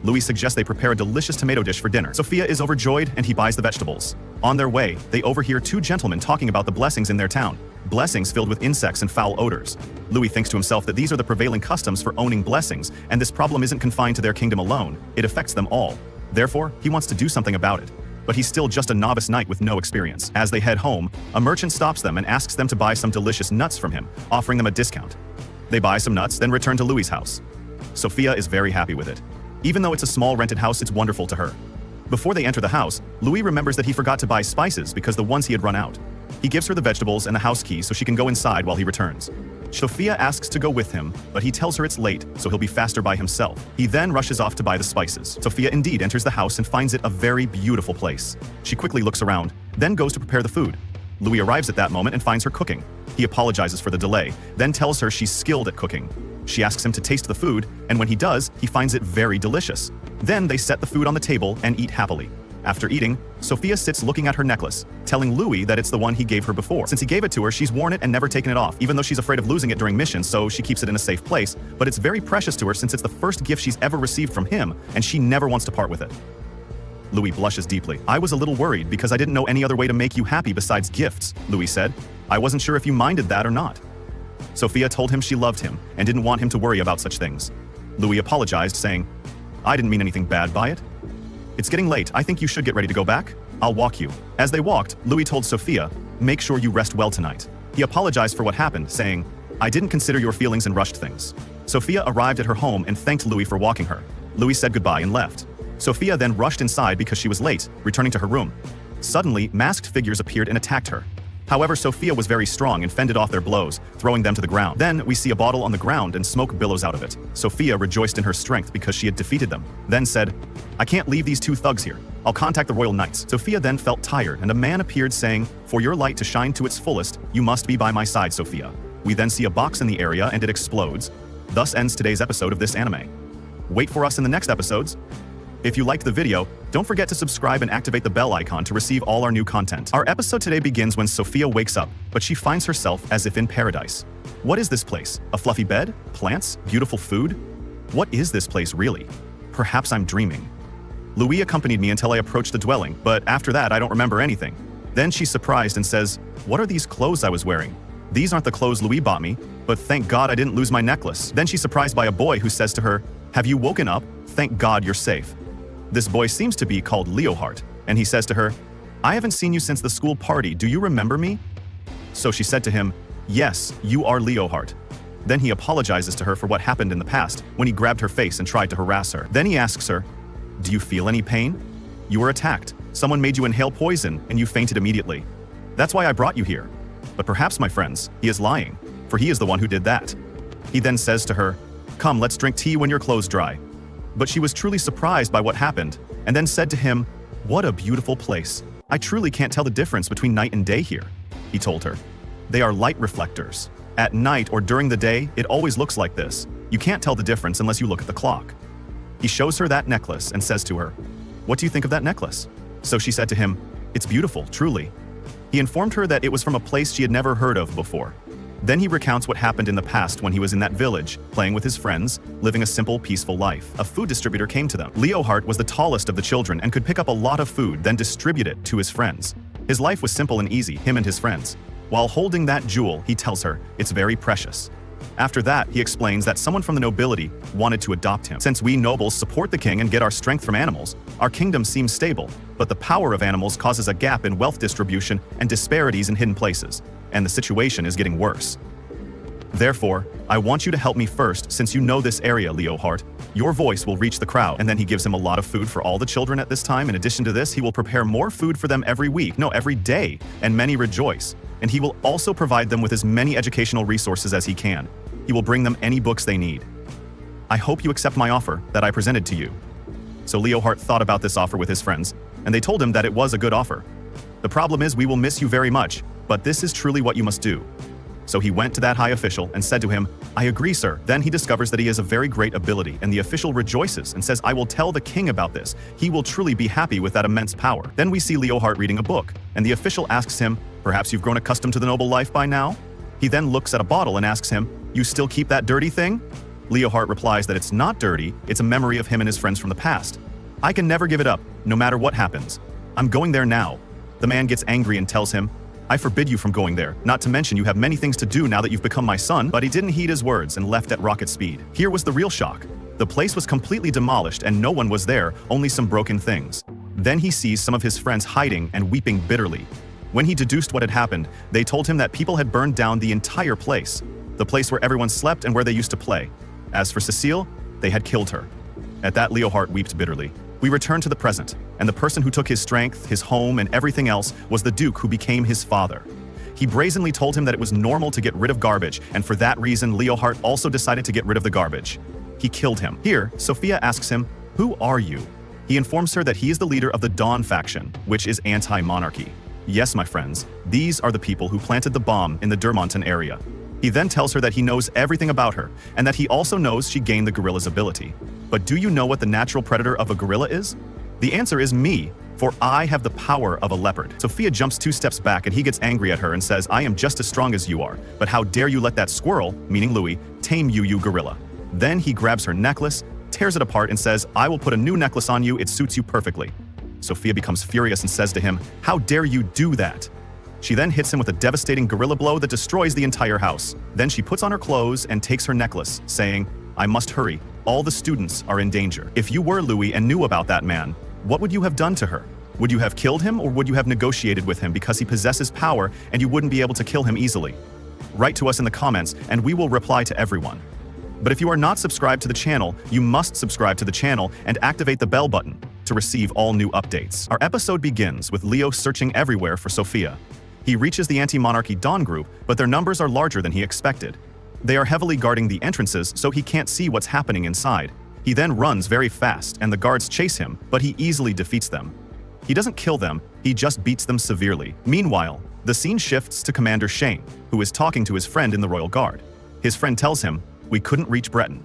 Louis suggests they prepare a delicious tomato dish for dinner. Sophia is overjoyed and he buys the vegetables. On their way, they overhear two gentlemen talking about the blessings in their town. Blessings filled with insects and foul odors. Louis thinks to himself that these are the prevailing customs for owning blessings, and this problem isn't confined to their kingdom alone. It affects them all. Therefore, he wants to do something about it. But he's still just a novice knight with no experience. As they head home, a merchant stops them and asks them to buy some delicious nuts from him, offering them a discount. They buy some nuts, then return to Louis's house. Sophia is very happy with it. Even though it's a small rented house, it's wonderful to her. Before they enter the house, Louis remembers that he forgot to buy spices because the ones he had run out. He gives her the vegetables and the house key so she can go inside while he returns. Sophia asks to go with him, but he tells her it's late, so he'll be faster by himself. He then rushes off to buy the spices. Sophia indeed enters the house and finds it a very beautiful place. She quickly looks around, then goes to prepare the food. Louis arrives at that moment and finds her cooking. He apologizes for the delay, then tells her she's skilled at cooking. She asks him to taste the food, and when he does, he finds it very delicious. Then they set the food on the table and eat happily. After eating, Sophia sits looking at her necklace, telling Louis that it's the one he gave her before. Since he gave it to her, she's worn it and never taken it off, even though she's afraid of losing it during missions, so she keeps it in a safe place, but it's very precious to her since it's the first gift she's ever received from him, and she never wants to part with it. Louis blushes deeply. I was a little worried because I didn't know any other way to make you happy besides gifts, Louis said. I wasn't sure if you minded that or not. Sophia told him she loved him and didn't want him to worry about such things. Louis apologized, saying, I didn't mean anything bad by it. It's getting late. I think you should get ready to go back. I'll walk you. As they walked, Louis told Sophia, make sure you rest well tonight. He apologized for what happened, saying, I didn't consider your feelings and rushed things. Sophia arrived at her home and thanked Louis for walking her. Louis said goodbye and left. Sophia then rushed inside because she was late, returning to her room. Suddenly, masked figures appeared and attacked her. However, Sophia was very strong and fended off their blows, throwing them to the ground. Then we see a bottle on the ground and smoke billows out of it. Sophia rejoiced in her strength because she had defeated them, then said, I can't leave these two thugs here. I'll contact the royal knights. Sophia then felt tired and a man appeared saying, for your light to shine to its fullest, you must be by my side, Sophia. We then see a box in the area and it explodes. Thus ends today's episode of this anime. Wait for us in the next episodes. If you liked the video, don't forget to subscribe and activate the bell icon to receive all our new content. Our episode today begins when Sophia wakes up, but she finds herself as if in paradise. What is this place? A fluffy bed? Plants? Beautiful food? What is this place really? Perhaps I'm dreaming. Louis accompanied me until I approached the dwelling, but after that I don't remember anything. Then she's surprised and says, what are these clothes I was wearing? These aren't the clothes Louis bought me, but thank God I didn't lose my necklace. Then she's surprised by a boy who says to her, have you woken up? Thank God you're safe. This boy seems to be called Leohart, and he says to her, I haven't seen you since the school party, do you remember me? So she said to him, yes, you are Leohart. Then he apologizes to her for what happened in the past, when he grabbed her face and tried to harass her. Then he asks her, do you feel any pain? You were attacked. Someone made you inhale poison, and you fainted immediately. That's why I brought you here. But perhaps, my friends, he is lying, for he is the one who did that. He then says to her, come, let's drink tea when your clothes dry. But she was truly surprised by what happened, and then said to him, what a beautiful place. I truly can't tell the difference between night and day here. He told her, they are light reflectors. At night or during the day, it always looks like this. You can't tell the difference unless you look at the clock. He shows her that necklace and says to her, what do you think of that necklace? So she said to him, it's beautiful, truly. He informed her that it was from a place she had never heard of before. Then he recounts what happened in the past when he was in that village, playing with his friends, living a simple, peaceful life. A food distributor came to them. Leohart was the tallest of the children and could pick up a lot of food, then distribute it to his friends. His life was simple and easy, him and his friends. While holding that jewel, he tells her, it's very precious. After that, he explains that someone from the nobility wanted to adopt him. Since we nobles support the king and get our strength from animals, our kingdom seems stable, but the power of animals causes a gap in wealth distribution and disparities in hidden places, and the situation is getting worse. Therefore, I want you to help me first since you know this area, Leohart. Your voice will reach the crowd. And then he gives him a lot of food for all the children at this time. In addition to this, he will prepare more food for them every day, and many rejoice. And he will also provide them with as many educational resources as he can. He will bring them any books they need. I hope you accept my offer that I presented to you. So Leohart thought about this offer with his friends, and they told him that it was a good offer. The problem is we will miss you very much, but this is truly what you must do. So he went to that high official and said to him, I agree, sir. Then he discovers that he has a very great ability, and the official rejoices and says, I will tell the king about this. He will truly be happy with that immense power. Then we see Leohart reading a book, and the official asks him, perhaps you've grown accustomed to the noble life by now? He then looks at a bottle and asks him, you still keep that dirty thing? Leohart replies that it's not dirty, it's a memory of him and his friends from the past. I can never give it up, no matter what happens. I'm going there now. The man gets angry and tells him, I forbid you from going there, not to mention you have many things to do now that you've become my son, but he didn't heed his words and left at rocket speed. Here was the real shock. The place was completely demolished and no one was there, only some broken things. Then he sees some of his friends hiding and weeping bitterly. When he deduced what had happened, they told him that people had burned down the entire place, the place where everyone slept and where they used to play. As for Cecile, they had killed her. At that, Leohart wept bitterly. We return to the present, and the person who took his strength, his home, and everything else was the Duke who became his father. He brazenly told him that it was normal to get rid of garbage, and for that reason, Leo Hart also decided to get rid of the garbage. He killed him. Here, Sophia asks him, "Who are you?" He informs her that he is the leader of the Dawn faction, which is anti-monarchy. Yes, my friends, these are the people who planted the bomb in the Dermonton area. He then tells her that he knows everything about her, and that he also knows she gained the gorilla's ability. But do you know what the natural predator of a gorilla is? The answer is me, for I have the power of a leopard. Sophia jumps 2 steps back and he gets angry at her and says, "I am just as strong as you are, but how dare you let that squirrel," meaning Louis, "tame you gorilla." Then he grabs her necklace, tears it apart and says, "I will put a new necklace on you, it suits you perfectly." Sophia becomes furious and says to him, "How dare you do that?" She then hits him with a devastating gorilla blow that destroys the entire house. Then she puts on her clothes and takes her necklace, saying, "I must hurry. All the students are in danger." If you were Louis and knew about that man, what would you have done to her? Would you have killed him or would you have negotiated with him because he possesses power and you wouldn't be able to kill him easily? Write to us in the comments and we will reply to everyone. But if you are not subscribed to the channel, you must subscribe to the channel and activate the bell button to receive all new updates. Our episode begins with Leo searching everywhere for Sophia. He reaches the anti-monarchy Dawn group, but their numbers are larger than he expected. They are heavily guarding the entrances, so he can't see what's happening inside. He then runs very fast, and the guards chase him, but he easily defeats them. He doesn't kill them, he just beats them severely. Meanwhile, the scene shifts to Commander Shane, who is talking to his friend in the Royal Guard. His friend tells him, "We couldn't reach Breton."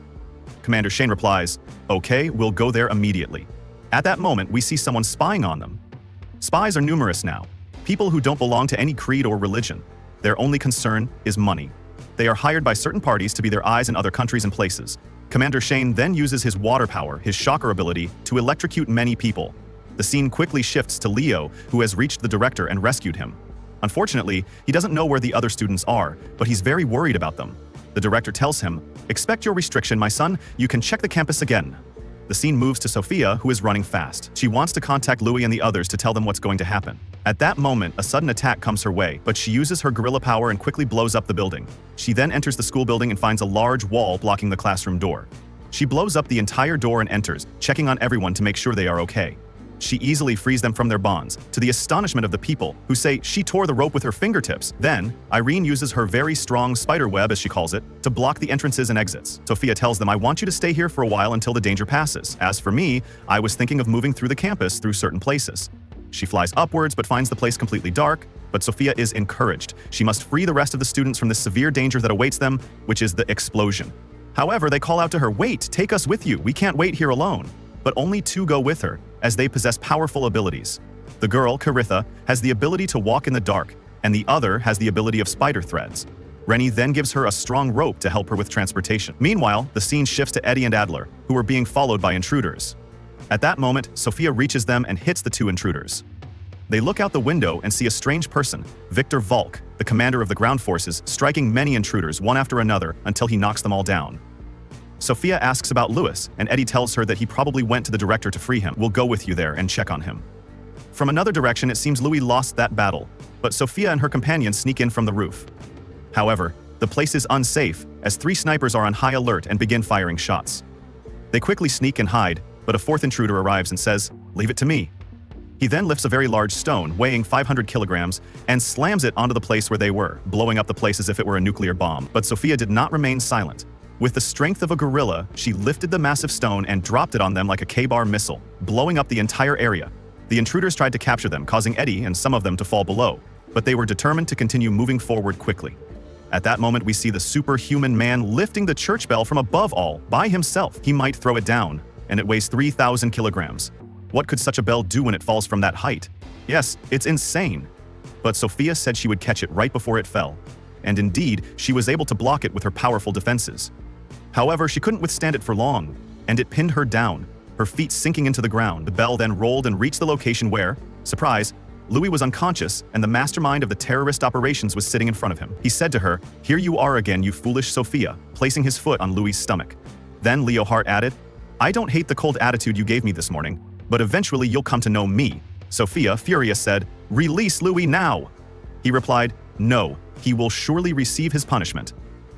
Commander Shane replies, "Okay, we'll go there immediately." At that moment, we see someone spying on them. Spies are numerous now. People who don't belong to any creed or religion. Their only concern is money. They are hired by certain parties to be their eyes in other countries and places. Commander Shane then uses his water power, his shocker ability, to electrocute many people. The scene quickly shifts to Leo, who has reached the director and rescued him. Unfortunately, he doesn't know where the other students are, but he's very worried about them. The director tells him, "Expect your restriction, my son. You can check the campus again." The scene moves to Sophia, who is running fast. She wants to contact Louis and the others to tell them what's going to happen. At that moment, a sudden attack comes her way, but she uses her gorilla power and quickly blows up the building. She then enters the school building and finds a large wall blocking the classroom door. She blows up the entire door and enters, checking on everyone to make sure they are okay. She easily frees them from their bonds, to the astonishment of the people, who say she tore the rope with her fingertips. Then, Irene uses her very strong spider web, as she calls it, to block the entrances and exits. Sophia tells them, "I want you to stay here for a while until the danger passes. As for me, I was thinking of moving through the campus through certain places." She flies upwards but finds the place completely dark, but Sophia is encouraged. She must free the rest of the students from the severe danger that awaits them, which is the explosion. However, they call out to her, "Wait, take us with you. We can't wait here alone." But only 2 go with her, as they possess powerful abilities. The girl, Caritha, has the ability to walk in the dark, and the other has the ability of spider threads. Rennie then gives her a strong rope to help her with transportation. Meanwhile, the scene shifts to Eddie and Adler, who are being followed by intruders. At that moment, Sophia reaches them and hits the 2 intruders. They look out the window and see a strange person, Victor Volk, the commander of the ground forces, striking many intruders one after another until he knocks them all down. Sophia asks about Louis, and Eddie tells her that he probably went to the director to free him. "We'll go with you there and check on him." From another direction, it seems Louis lost that battle, but Sophia and her companions sneak in from the roof. However, the place is unsafe, as 3 snipers are on high alert and begin firing shots. They quickly sneak and hide, but a 4th intruder arrives and says, "Leave it to me." He then lifts a very large stone, weighing 500 kilograms, and slams it onto the place where they were, blowing up the place as if it were a nuclear bomb. But Sophia did not remain silent. With the strength of a gorilla, she lifted the massive stone and dropped it on them like a K-bar missile, blowing up the entire area. The intruders tried to capture them, causing Eddie and some of them to fall below, but they were determined to continue moving forward quickly. At that moment, we see the superhuman man lifting the church bell from above all, by himself. He might throw it down, and it weighs 3,000 kilograms. What could such a bell do when it falls from that height? Yes, it's insane. But Sophia said she would catch it right before it fell. And indeed, she was able to block it with her powerful defenses. However, she couldn't withstand it for long, and it pinned her down, her feet sinking into the ground. The bell then rolled and reached the location where, surprise, Louis was unconscious and the mastermind of the terrorist operations was sitting in front of him. He said to her, "Here you are again, you foolish Sophia," placing his foot on Louis' stomach. Then Leo Hart added, "I don't hate the cold attitude you gave me this morning, but eventually you'll come to know me." Sophia, furious, said, "Release Louis now!" He replied, "No, he will surely receive his punishment."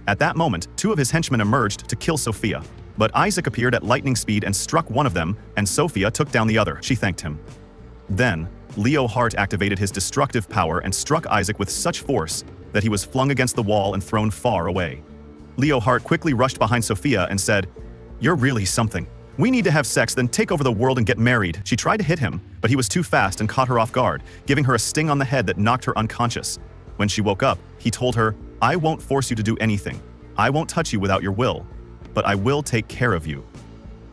At that moment, 2 of his henchmen emerged to kill Sophia, but Isaac appeared at lightning speed and struck one of them, and Sophia took down the other. She thanked him. Then, Leo Hart activated his destructive power and struck Isaac with such force that he was flung against the wall and thrown far away. Leonhardt quickly rushed behind Sophia and said, "You're really something. We need to have sex, then take over the world and get married." She tried to hit him, but he was too fast and caught her off guard, giving her a sting on the head that knocked her unconscious. When she woke up, he told her, "I won't force you to do anything. I won't touch you without your will, but I will take care of you."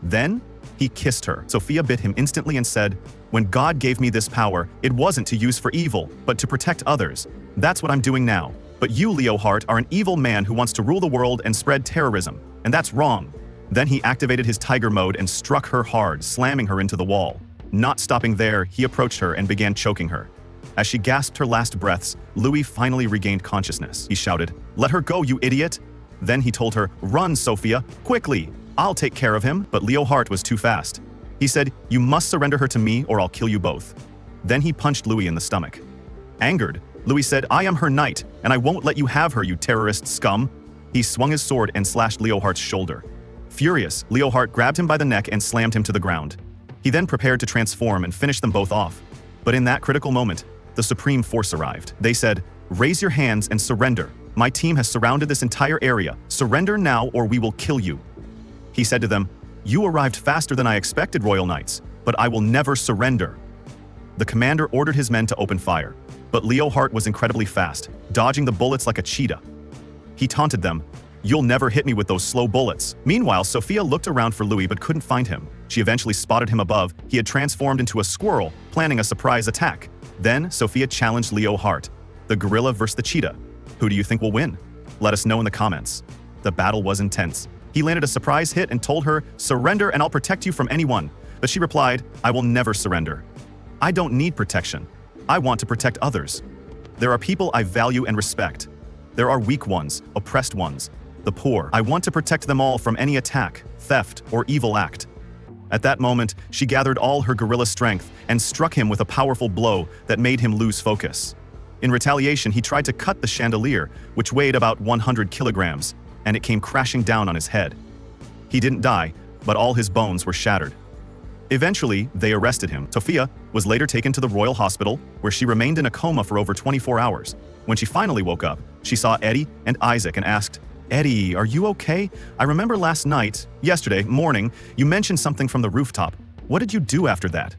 Then, he kissed her. Sophia bit him instantly and said, "When God gave me this power, it wasn't to use for evil, but to protect others. That's what I'm doing now. But you, Leonhardt, are an evil man who wants to rule the world and spread terrorism, and that's wrong." Then he activated his tiger mode and struck her hard, slamming her into the wall. Not stopping there, he approached her and began choking her. As she gasped her last breaths, Louis finally regained consciousness. He shouted, "Let her go, you idiot!" Then he told her, "Run, Sophia, quickly! I'll take care of him." But Leonhardt was too fast. He said, "You must surrender her to me or I'll kill you both." Then he punched Louis in the stomach. Angered, Louis said, "I am her knight, and I won't let you have her, you terrorist scum." He swung his sword and slashed Leonhardt's shoulder. Furious, Leonhardt grabbed him by the neck and slammed him to the ground. He then prepared to transform and finish them both off. But in that critical moment, the Supreme Force arrived. They said, "Raise your hands and surrender. My team has surrounded this entire area. Surrender now or we will kill you." He said to them, "You arrived faster than I expected, Royal Knights, but I will never surrender." The commander ordered his men to open fire, but Leonhardt was incredibly fast, dodging the bullets like a cheetah. He taunted them, "You'll never hit me with those slow bullets." Meanwhile, Sophia looked around for Louis but couldn't find him. She eventually spotted him above. He had transformed into a squirrel, planning a surprise attack. Then, Sophia challenged Leonhardt, the gorilla versus the cheetah. Who do you think will win? Let us know in the comments. The battle was intense. He landed a surprise hit and told her, "Surrender and I'll protect you from anyone." But she replied, "I will never surrender. I don't need protection. I want to protect others. There are people I value and respect. There are weak ones, oppressed ones, the poor. I want to protect them all from any attack, theft, or evil act." At that moment, she gathered all her gorilla strength and struck him with a powerful blow that made him lose focus. In retaliation, he tried to cut the chandelier, which weighed about 100 kilograms, and it came crashing down on his head. He didn't die, but all his bones were shattered. Eventually, they arrested him. Sophia was later taken to the Royal Hospital, where she remained in a coma for over 24 hours. When she finally woke up, she saw Eddie and Isaac and asked, "Eddie, are you okay? I remember yesterday morning, you mentioned something from the rooftop. What did you do after that?"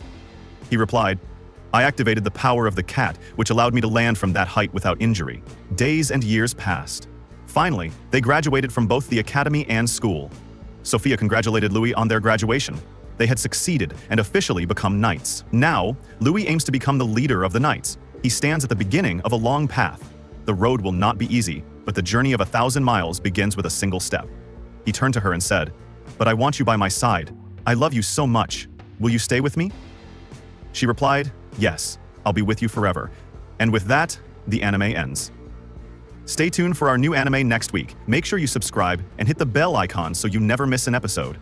He replied, "I activated the power of the cat, which allowed me to land from that height without injury." Days and years passed. Finally, they graduated from both the academy and school. Sophia congratulated Louis on their graduation. They had succeeded and officially become knights. Now, Louis aims to become the leader of the knights. He stands at the beginning of a long path. The road will not be easy, but the journey of 1,000 miles begins with a single step. He turned to her and said, "But I want you by my side. I love you so much. Will you stay with me?" She replied, "Yes, I'll be with you forever." And with that, the anime ends. Stay tuned for our new anime next week. Make sure you subscribe and hit the bell icon so you never miss an episode.